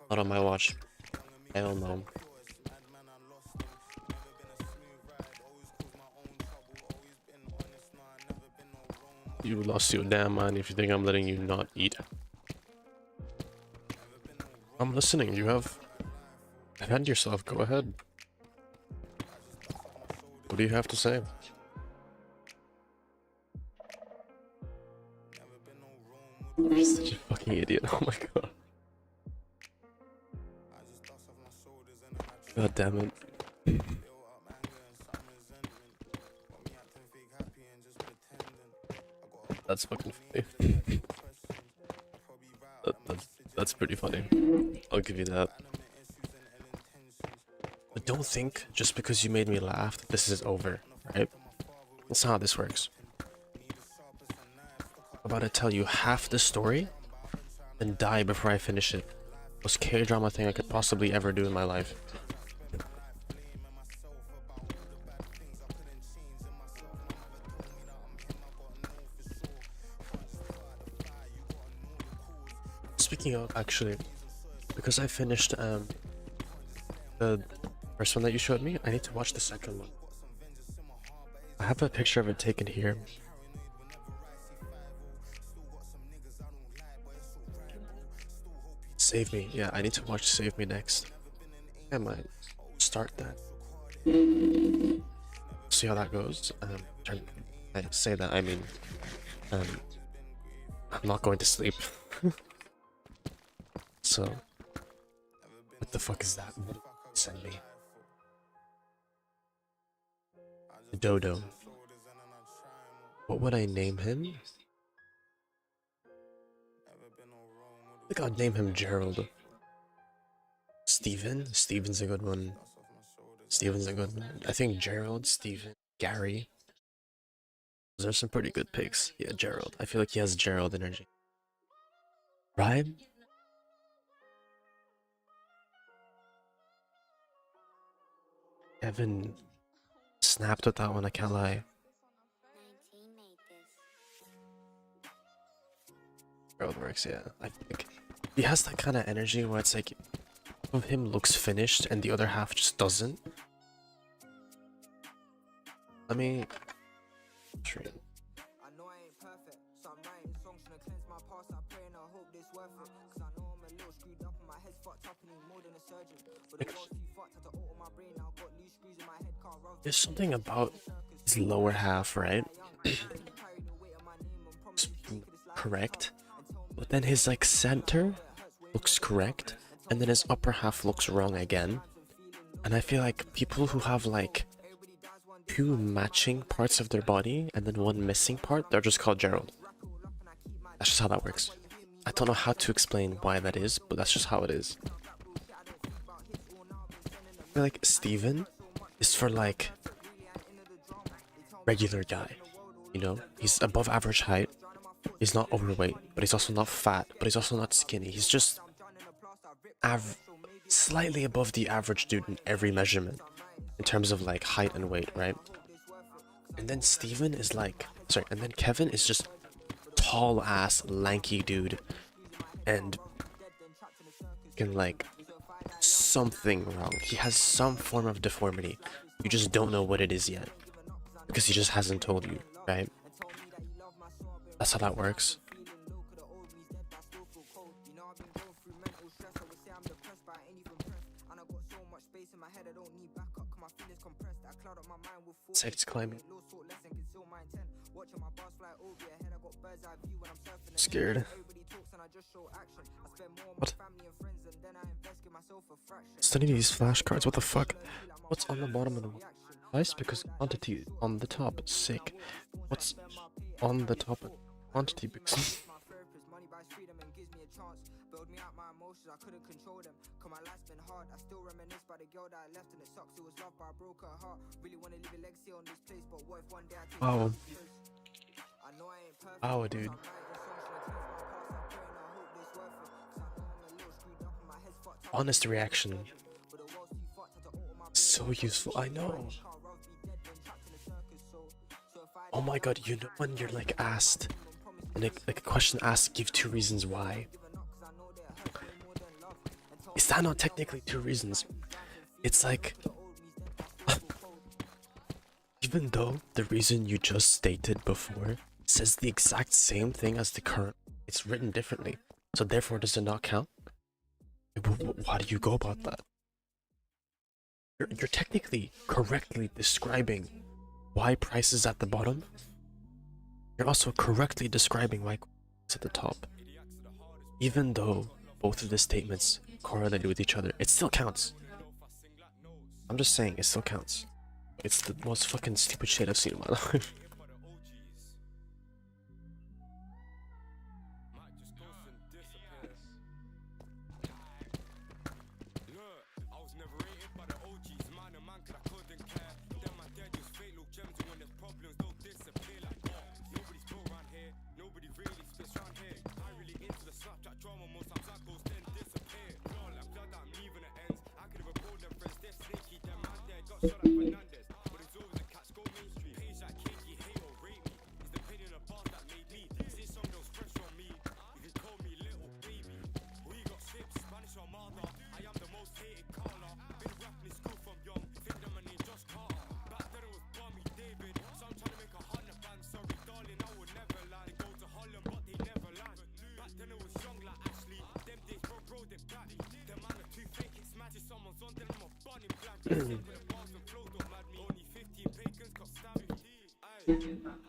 Speaker 1: not on my watch. Hell no. You lost your damn mind if you think I'm letting you not eat. I'm listening. You have defend yourself. Go ahead. What do you have to say? You're such a fucking idiot. Oh my god. God damn it. That's fucking funny. That's pretty funny. I'll give you that. But don't think just because you made me laugh that this is over, right? That's not how this works. I'm about to tell you half the story and die before I finish it. Most K-drama thing I could possibly ever do in my life. Speaking of, actually, because I finished the first one that you showed me, I need to watch the second one. I have a picture of it taken here. Save Me. Yeah, I need to watch Save Me next. I might start that. See how that goes. I say that, I mean, I'm not going to sleep. So, what the fuck is that? Send me. Dodo. What would I name him? I think I'd name him Gerald. Steven? Steven's a good one. Steven's a good one. I think Gerald, Steven, Gary. Those are some pretty good picks. Yeah, Gerald. I feel like he has Gerald energy. Right? Kevin snapped with that one, I can't lie. Gerald works, yeah. I think he has that kind of energy where it's like half of him looks finished and the other half just doesn't. Let me train.
Speaker 7: I know I ain't perfect, so I'm writing songs trying to cleanse my past. I pray and I hope this worth it. Cause I know I'm a little screwed up and my head's fucked up and need more than a surgeon. But the world's too fucked, had to alter my brain now. Got loose screws in my head, can't rub.
Speaker 1: There's something about his lower half, right? Correct. But then his like center looks correct, and then his upper half looks wrong again. And I feel like people who have like two matching parts of their body and then one missing part, they're just called Gerald. That's just how that works. I don't know how to explain why that is, but that's just how it is. I feel like Steven is for like regular guy, you know? He's above average height. He's not overweight, but he's also not fat, but he's also not skinny. He's just slightly above the average dude in every measurement in terms of like height and weight, right? And then Steven is like, sorry, and then Kevin is just tall ass lanky dude and can like something wrong. He has some form of deformity. You just don't know what it is yet because he just hasn't told you, right? That's how that works. Insects climbing. Scared. What? Studying these flashcards, what the fuck? What's on the bottom of the device? Because quantity on the top, sick. What's on the top of quantity? Because
Speaker 7: chance. Build me out my emotions, I couldn't control them. Cause my life's been hard. I still reminisce by the girl that I left, and it sucks. It was love, but I broke her heart. Really wanna leave a legacy on this place, but what if one day I take
Speaker 1: Wow.
Speaker 7: I know I ain't perfect.
Speaker 1: Wow, dude. Honest reaction. So useful. I know. Oh my god, you know when you're like asked, and like a question asked, give 2 reasons why. Is that not technically 2 reasons? It's like, even though the reason you just stated before says the exact same thing as the current, it's written differently. So therefore, does it not count? Why do you go about that? You're technically correctly describing why price is at the bottom. You're also correctly describing why it's at the top. Even though both of the statements correlated with each other, it still counts. I'm just saying, it still counts. It's the most fucking stupid shit I've seen in my life.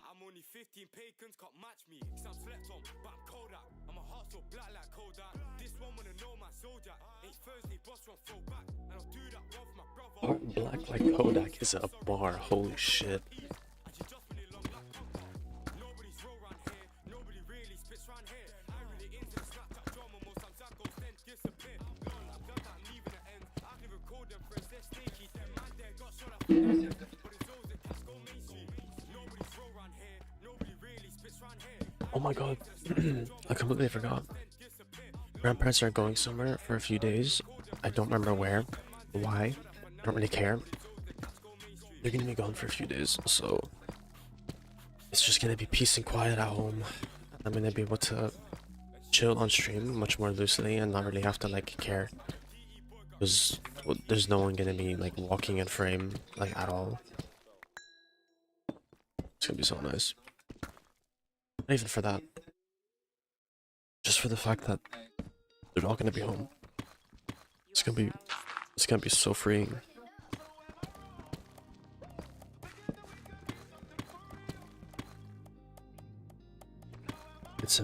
Speaker 4: I'm only 15 pagans can't match me. Cause I'm slept on, but I'm Kodak. I'm a heart so black like Kodak. This one wanna know my zodiac. Ain't Thursday, boss won't throw back. And I'll do that one for my brother.
Speaker 1: Art black like Kodak is a bar, holy shit.
Speaker 4: Nobody's roll round here, nobody really spits round here. I really into the Snapchat drama, most times that goes then disappear. Lord, I'm glad that I'm leaving the end. I can record them friends, they're sneaky. Them man there got shot up. But it's always the cats go mainstream. Nobody's roll round here, nobody really spits round here.
Speaker 1: Oh my god, I completely forgot. Grandparents are going somewhere for a few days. I don't remember where, why, I don't really care. They're gonna be gone for a few days, so it's just gonna be peace and quiet at home. I'm gonna be able to chill on stream much more loosely and not really have to like care. Because there's no one gonna be like walking in frame like at all. It's gonna be so nice. Not even for that. Just for the fact that they're all gonna be home. It's gonna be so freeing. It's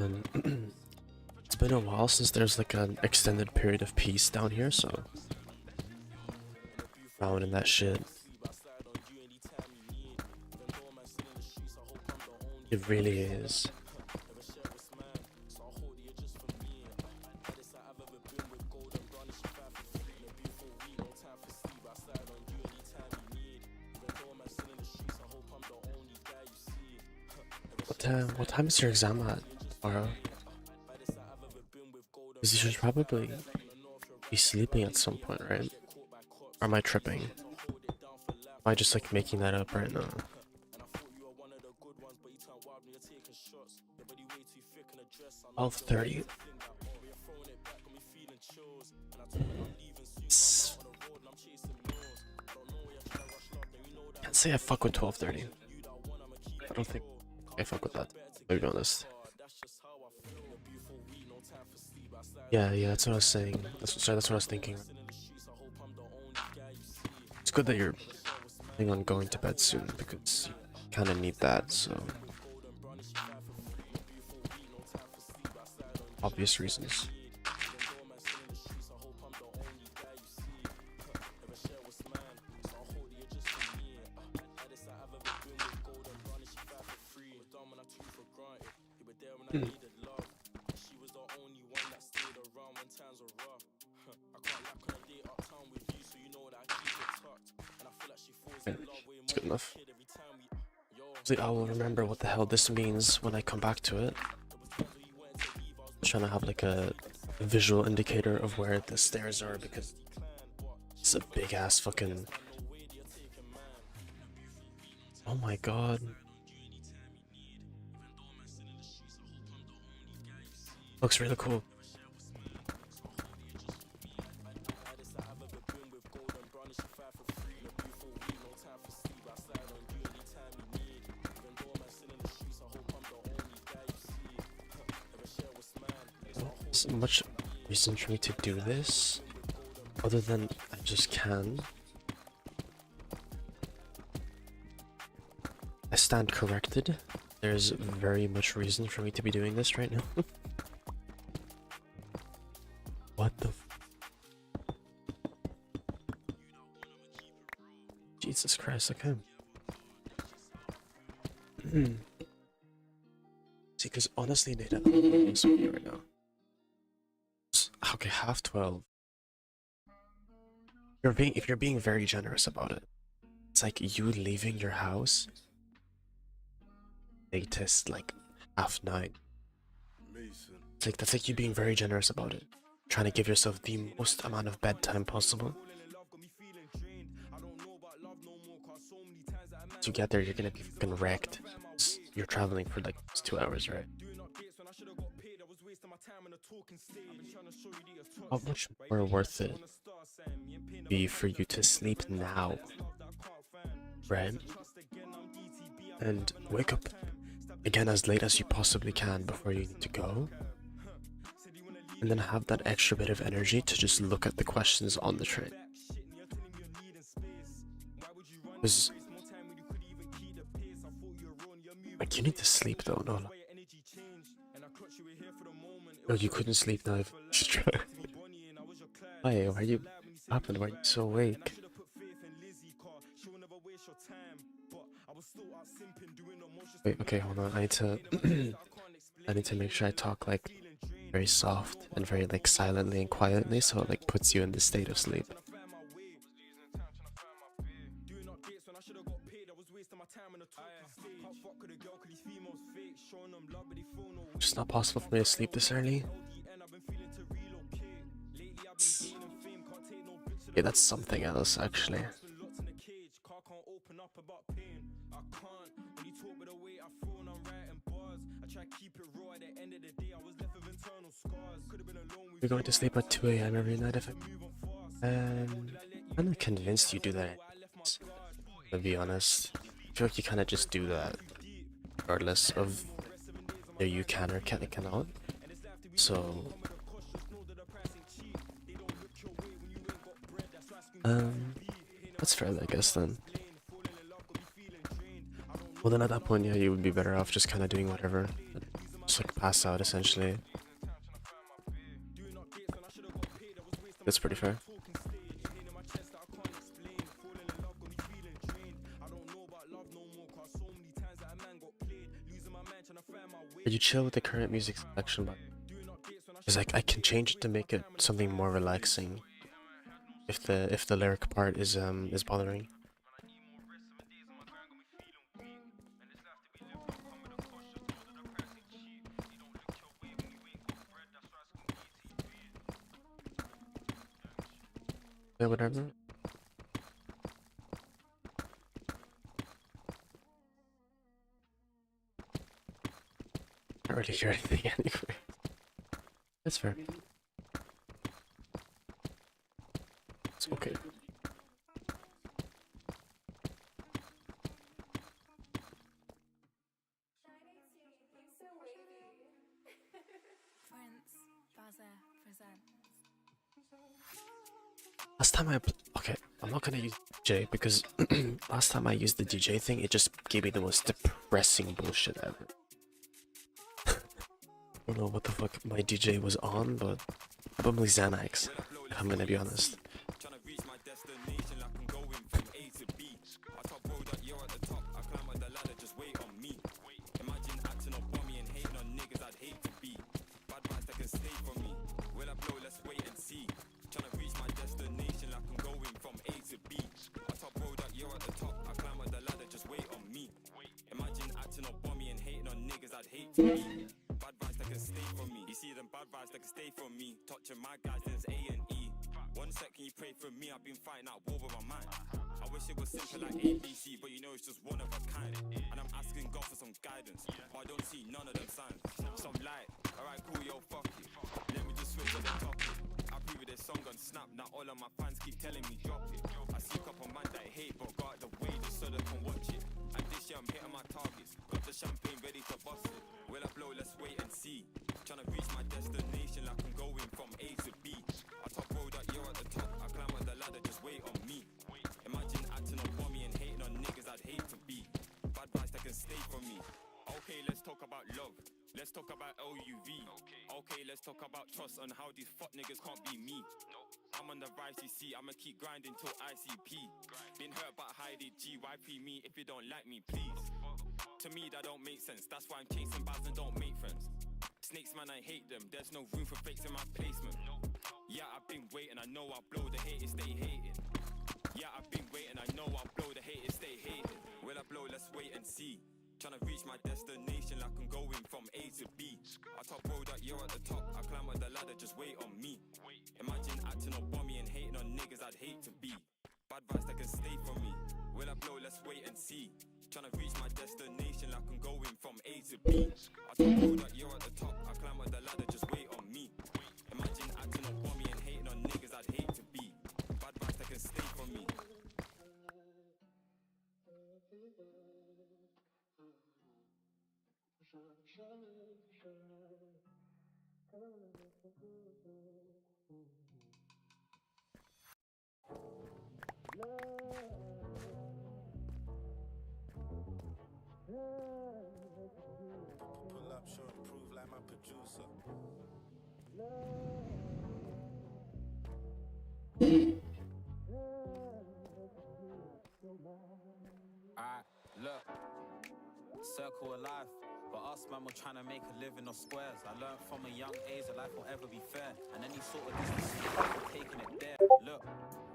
Speaker 1: been a while since there's like an extended period of peace down here, so found in that shit. It really is. What time is your exam at, Mara? Because you should probably be sleeping at some point, right? Or am I tripping? Am I just like making that up right now? 12:30. Can't say I fuck with 12:30. I don't think I fuck with that, to be honest. Yeah, that's what I was saying. That's what I was thinking. It's good that you're planning on going to bed soon because you kind of need that, so obvious reasons. Okay, it's good enough. See, I will remember what the hell this means when I come back to it. I'm trying to have like a visual indicator of where the stairs are because it's a big ass fucking. Oh my god. Looks really cool. There's much reason for me to do this other than I just can. I stand corrected. There's very much reason for me to be doing this right now. What the Jesus Christ, okay. See, because honestly, Nate, I'm being honest with you right now. Okay, 12:30. If you're being very generous about it, it's like you leaving your house latest like 9:30. It's like that's like you being very generous about it, trying to give yourself the most amount of bedtime possible. To get there, you're gonna be fucking wrecked. You're traveling for like 2 hours, right? How much more worth it be for you to sleep now, right? And wake up again as late as you possibly can before you need to go, and then have that extra bit of energy to just look at the questions on the train. Because like you need to sleep though, no? No, you couldn't sleep now. Just try. Why? Why are you happened? Why are you so awake? Wait, okay, hold on. I need to I need to make sure I talk like very soft and very like silently and quietly so it like puts you in the state of sleep. It's just not possible for me to sleep this early. Yeah, that's something else actually. You're going to sleep at 2 AM every night if I'm not convinced you do that. To be honest, I feel like you kind of just do that regardless of whether you can or cannot. So that's fair, I guess then. Well then at that point, yeah, you would be better off just kind of doing whatever. Just like pass out essentially. That's pretty fair. Did you chill with the current music selection button? Because like I can change it to make it something more relaxing. If the lyric part is bothering. Yeah, whatever. Can't really hear anything anyway. That's fair. It's okay. Last time okay, I'm not gonna use DJ because last time I used the DJ thing, it just gave me the most depressing bullshit ever. I don't know what the fuck my DJ was on, but probably Xanax, if I'm gonna be honest.
Speaker 4: to me. Bad vibes that can stay from me. You see them bad vibes that can stay from me. Touching my guys, there's A&E. 1 sec, can you pray for me? I've been fighting that war with my mind. I wish it was simple like ABC, but you know it's just one of a kind. And I'm asking God for some guidance, but I don't see none of them signs. Some light, alright cool, yo, fuck it. Let me just switch to the topic. I breathe with this song on Snap, now all of my fans keep telling me drop it. I see a couple man that hate, but got the way just so they can watch it. And this year I'm hitting my targets, got the champagne ready to bust it. Will I blow? Let's wait and see. Tryna reach my destination like I'm going from A to B. I top road that you're at the top, I climb up the ladder, just wait on me. Imagine acting up on me and hating on niggas I'd hate to be. Bad vibes that can stay from me. Okay, let's talk about love. Let's talk about LUV. Okay, let's talk about trust on how these fuck niggas can't be me. I'm on the rise, you see, I'ma keep grinding till ICP. Been hurt but Heidi G, YP me if you don't like me, please. To me that don't make sense, that's why I'm chasing bags and don't make friends. Snakes man, I hate them, there's no room for fakes in my placement. Yeah, I've been waiting, I know I'll blow, the haters stay hating. Yeah, I've been waiting, I know I'll blow, the haters stay hating. Will I blow? Let's wait and see. Tryna reach my destination like I'm going from A to B. I top road that you're at the top, I climb up the ladder, just wait on me. Imagine acting up on me and hating on niggas I'd hate to be. Bad vibes that can stay from me. Will I blow? Let's wait and see. Tryna reach my destination like I'm going from A to B. I top road that you're at the top, I climb up the ladder, just wait on me. Imagine acting up on me and hating on niggas I'd hate to be. Bad vibes that can stay from me.
Speaker 9: Pull up, show and prove like my producer.
Speaker 10: Alright, look, circle of life. But us, man, we're trying to make a living off squares. I learned from a young age that life won't ever be fair. And any sort of disrespect, we're taking it there. Look,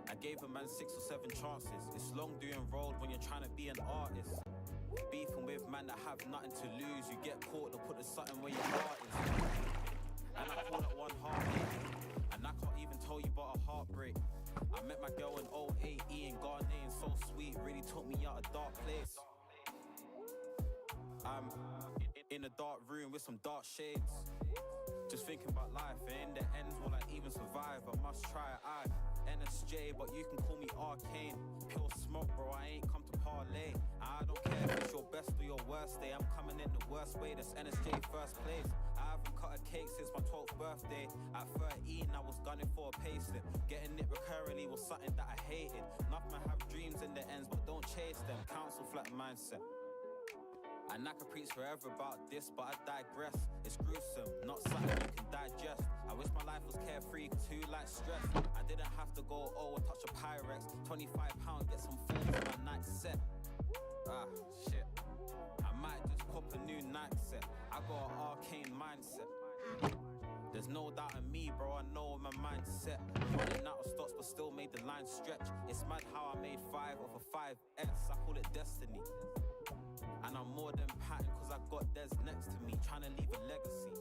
Speaker 10: I gave a man 6 or 7 chances. It's long doing road when you're trying to be an artist. Beefing with man that have nothing to lose. You get caught, they'll put the something where your heart is. And I call that one heartache. And I can't even tell you about a heartbreak. I met my girl in 08, in Ghanaian, so sweet, really took me out a dark place. I'm in a dark room with some dark shades. Just thinking about life, and in the end, will I even survive? I must try it. NSJ, but you can call me Arcane. Pure smoke, bro, I ain't come to parlay. I don't care if it's your best or your worst day. I'm coming in the worst way, that's NSJ first place. I haven't cut a cake since my 12th birthday. At 13, I was gunning for a payslip. Getting it recurrently was something that I hated. Nothing have dreams in the ends, but don't chase them. Council flat mindset. And I could preach forever about this, but I digress. It's gruesome, not something you can digest. I wish my life was carefree, too like stress. I didn't have to go, touch a Pyrex. £25, get some food for my night set. Ah, shit. I might just cop a new night set. I got an arcane mindset. There's no doubt in me, bro, I know my mindset. Running out of stocks, but still made the line stretch. It's mad how I made 5 over 5x. I call it destiny. And I'm more than pattern cause I got Des next to me, trying to leave a legacy.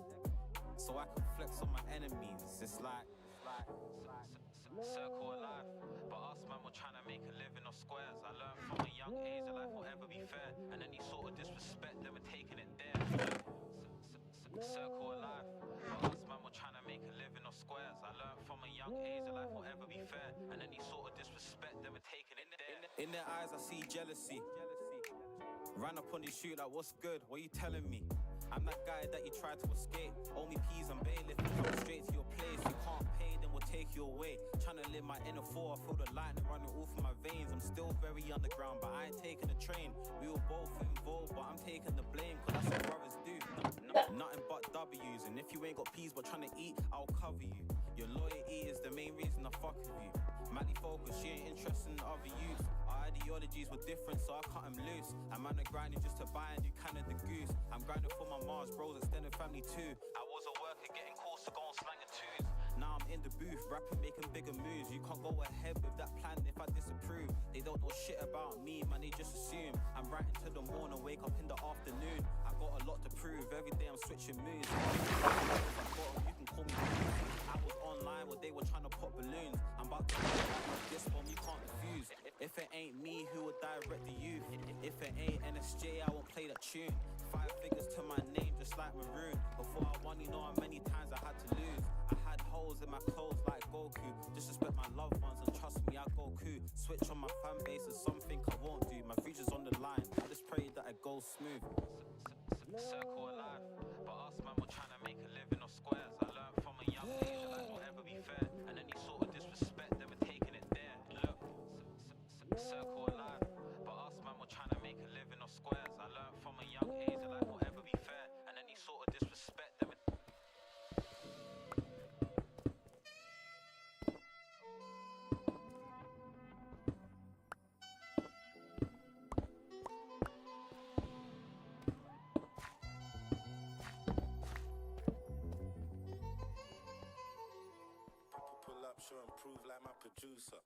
Speaker 10: So I can flex on my enemies. It's like circle of life. But us, man, we're trying to make a living off squares. I learned from a young age that life won't ever be fair. And any sort of disrespect, they were taking it there. Circle of life. But us, man, we're trying to make a living off squares. I learned from a young age that life won't ever be fair. And any sort of disrespect, they were taking it there. In their eyes, I see jealousy. Ran up on this shoot like, what's good? What you telling me? I'm that guy that you tried to escape. Owe me peas and bailiff. Come straight to your place. You can't pay, then we'll take you away. Trying to live my inner 4. I feel the lightning running all through my veins. I'm still very underground, but I ain't taking the train. We were both involved, but I'm taking the blame, cause that's what brothers do. Nothing but W's. And if you ain't got peas but trying to eat, I'll cover you. Your loyalty is the main reason I fuck with you. Madly focused, she ain't interested in other youths. Our ideologies were different, so I cut them loose. I'm on the grinding just to buy a new Canada Goose. I'm grinding for my Mars bros, extended family too. I was a worker getting calls to go on slanging twos. Now I'm in the booth, rapping, making bigger moves. You can't go ahead with that plan if I disapprove. They don't know shit about me, man, they just assume I'm writing to the morning, wake up in the afternoon. I got a lot to prove. Every day I'm switching moves. You can call me. I was online where they were trying to pop balloons. I'm about to this one, you can't refuse. If it ain't me, who would direct the youth? If it ain't NSJ, I won't play that tune. 5 figures to my name, just like Maroon. Before I won, you know how many times I had to lose. I had holes in my clothes like Goku. Disrespect my loved ones and trust me, I go coup. Switch on my fan base is something I won't do. My future's on the line, I just pray that it goes smooth. Circle of life, but us man, we're trying to make a living off squares. I learned from a young age that life will ever be fair. And any sort of disrespect, they were taking it there. Look, circle of life, but us man, we're trying to make a living off squares. I learned from a young age that life will ever be fair. And any sort of disrespect, they were
Speaker 9: Pull up, show and prove like my producer.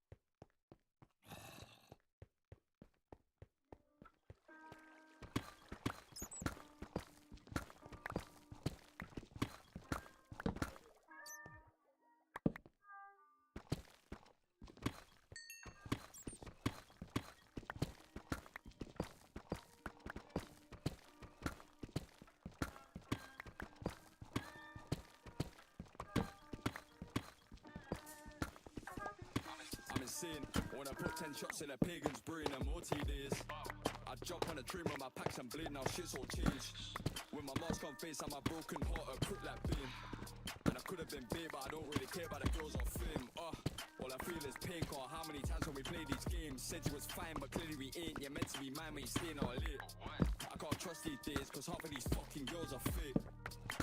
Speaker 12: I'm insane. When I put 10 shots in a pagan's brain, I'm OT days. I jump on a train with my packs and blade, now shit's all changed. With my mask on face, I'm a broken heart, a crook like Bane. And I could have been babe, but I don't really care about the girls on fame. All I feel is pain, cause how many times when we play these games? Said you was fine, but clearly we ain't. You're meant to be mine when you're staying all late. I can't trust these days, cause half of these fucking girls are fake.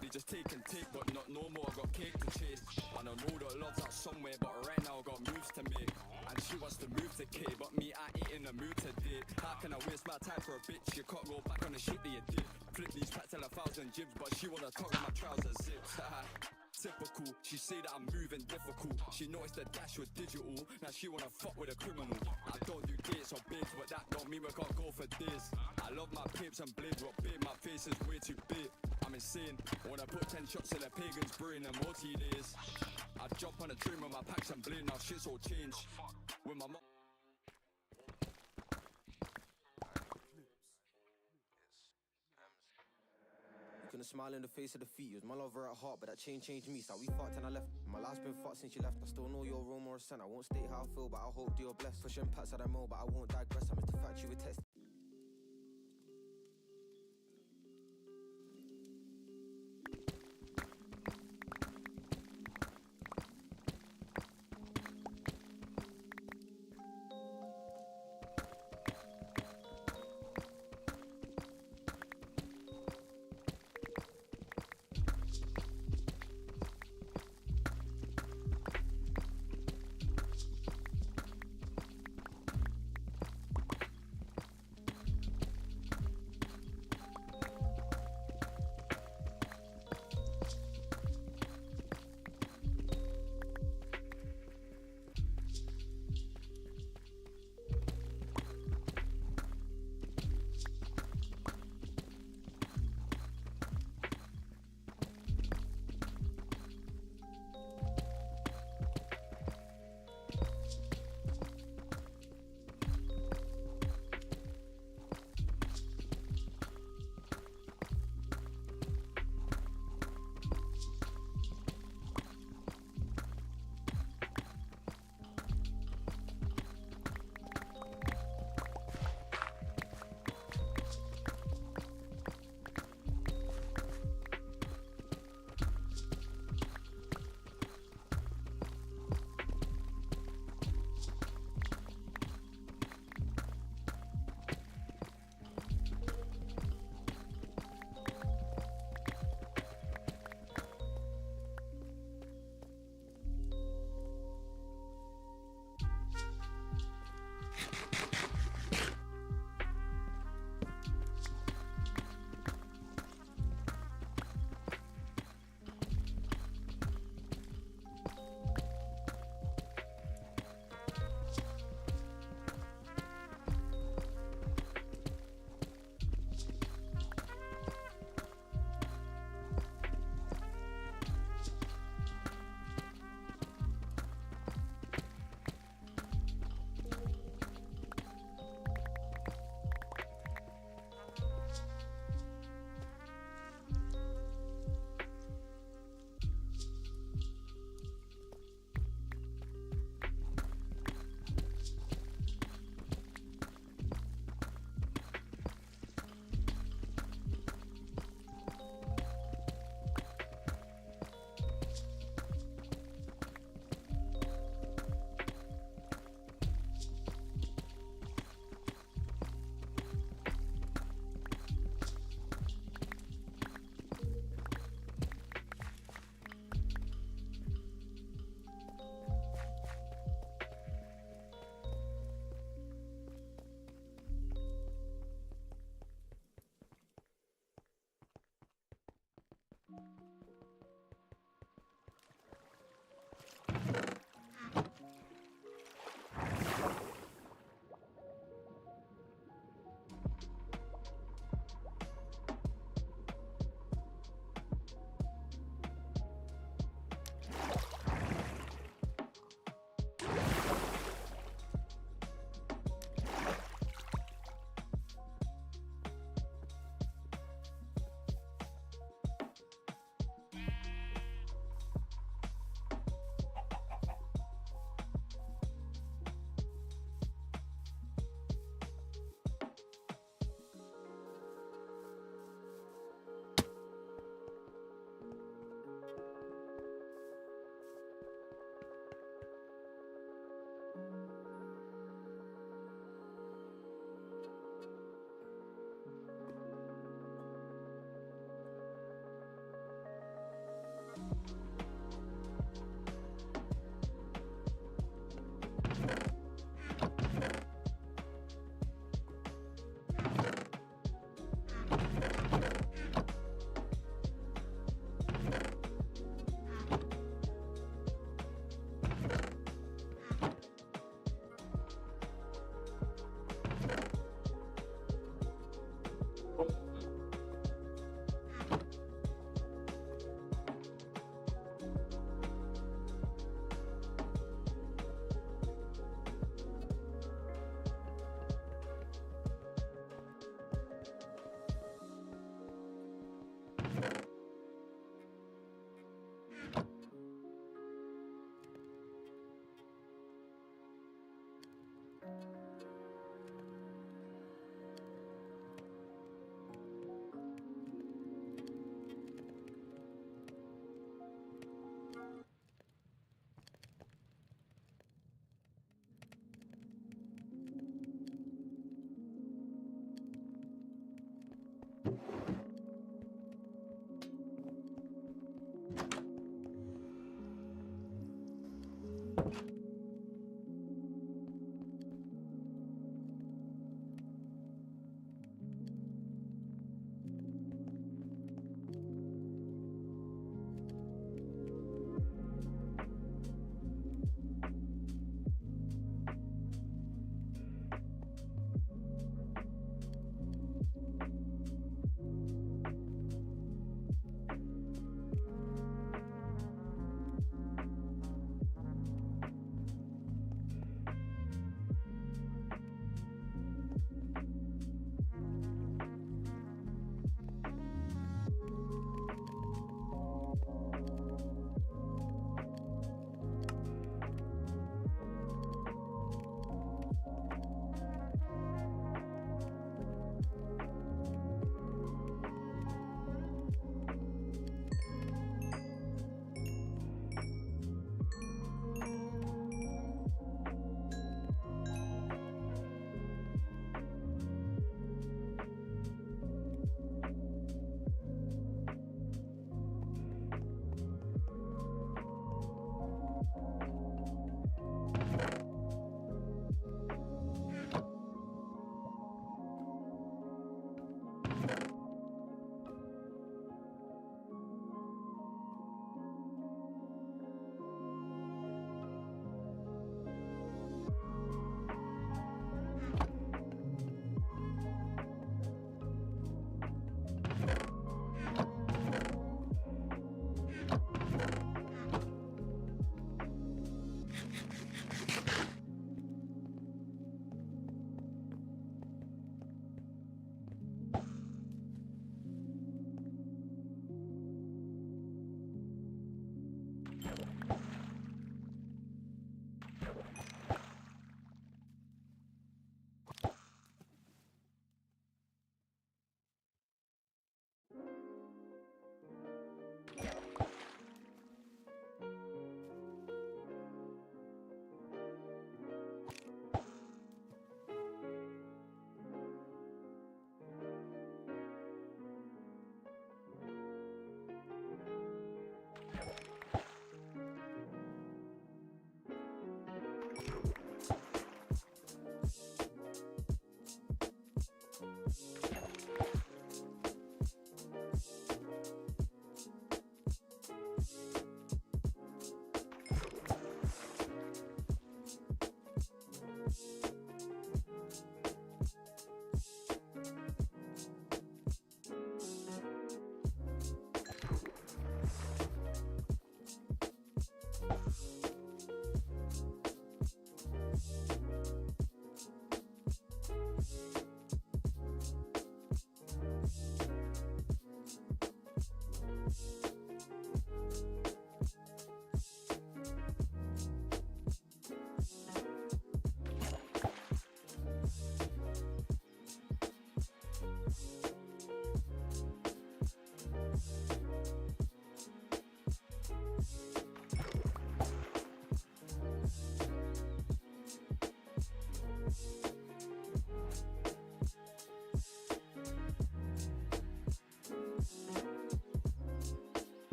Speaker 12: They just take and take, but not no more. I got cake to chase. And I know that love's out somewhere, but right now I got moves to make. And she wants to move to K, but me, I ain't in the mood today. How can I waste my time for a bitch? You can't go back on the shit that you did. Flip these packs till 1,000 jibs, but she wanna talk on my trousers zips. Typical, she say that I'm moving difficult. She noticed the dash was digital, now she wanna fuck with a criminal. I don't do dates or babes, but that don't mean we can't go for this. I love my papes and blades, but babe, my face is way too big. I'm insane, when I put 10 shots in a pagan's brain in OT days. I jump on a train with my packs and blade, now shit's all changed. With my
Speaker 7: Couldn't smile in the face of defeat. It was my lover at heart, but that changed me. So we fucked and I left. My life's been fucked since you left. I still know your room or a scent. I won't state how I feel, but I hope you're blessed. Pushing pats at a mo, but I won't digress. I missed the fact you were text.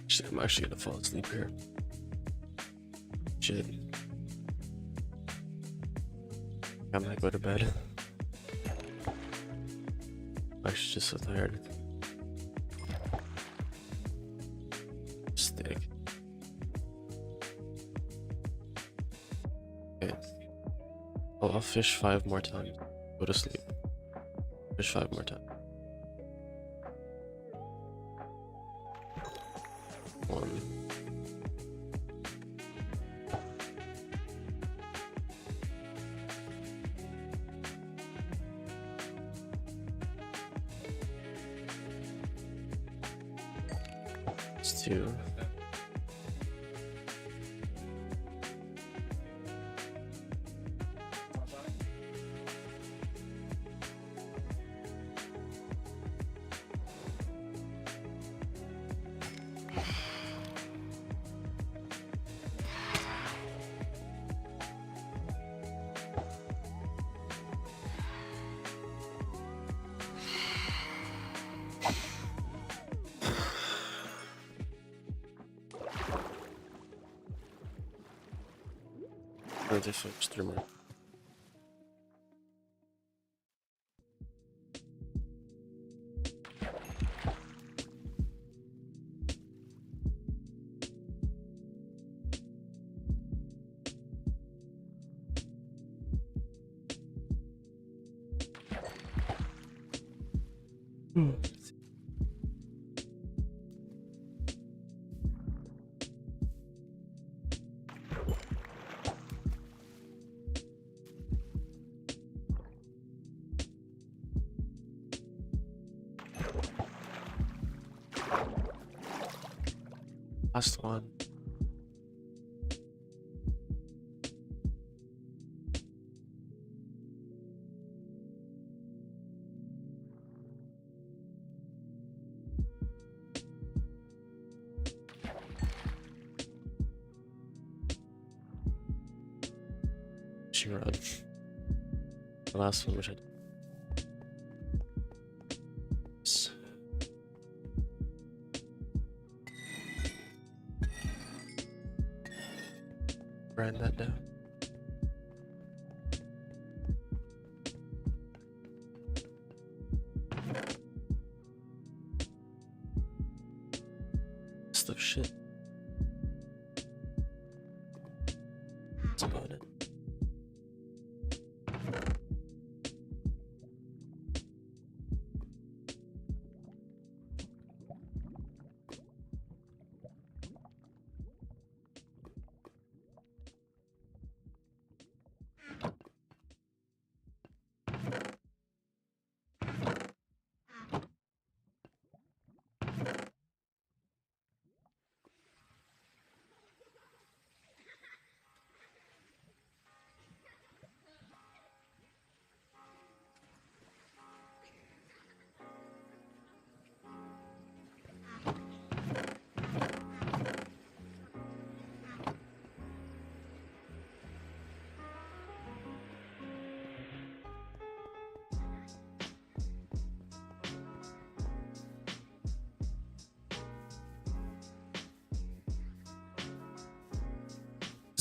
Speaker 1: Shit, I'm actually gonna fall asleep here. Shit. I might go to bed. I'm just so tired. Stick. Okay. Oh, I'll fish 5 more times. Go to sleep. Fish 5 more times. 1. 2. 3 more. Last one. She run. The last one, which I did. Write that down. Stuff shit. That's about it.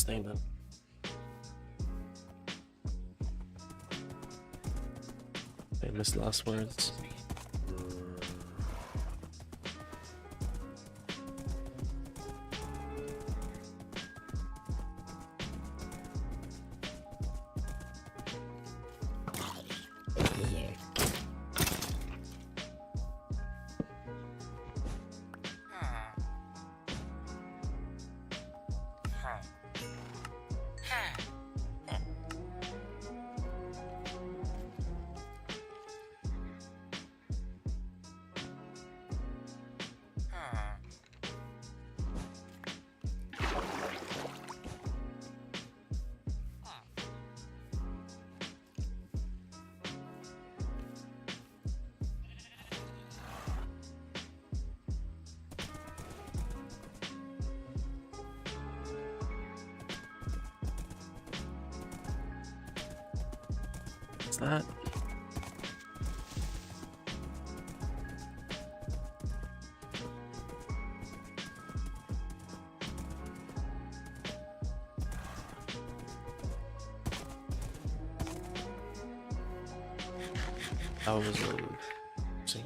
Speaker 1: statement. Famous last words. What's that? That was see.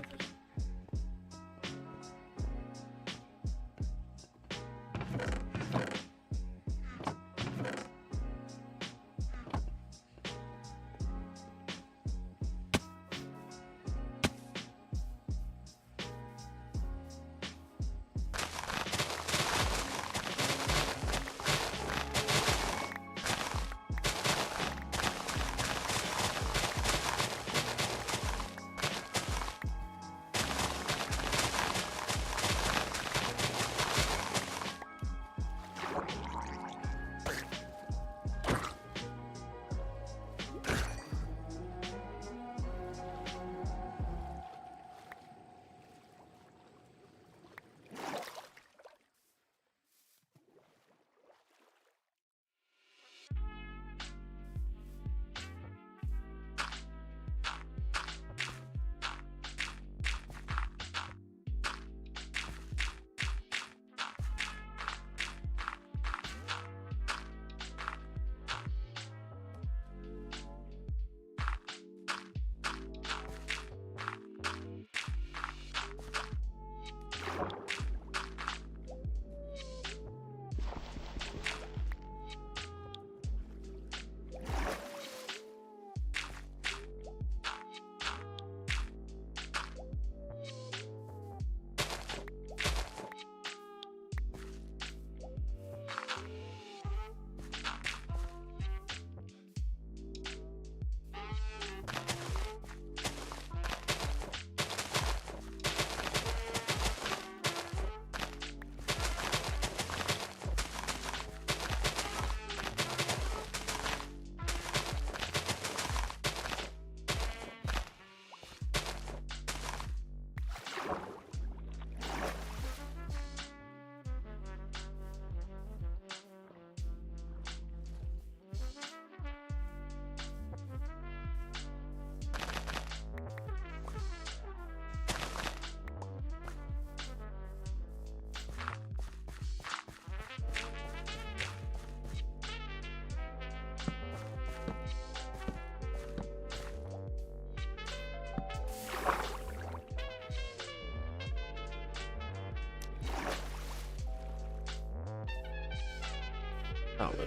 Speaker 1: Oh, man.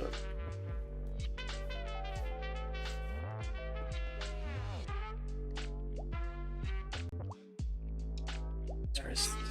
Speaker 1: Interesting.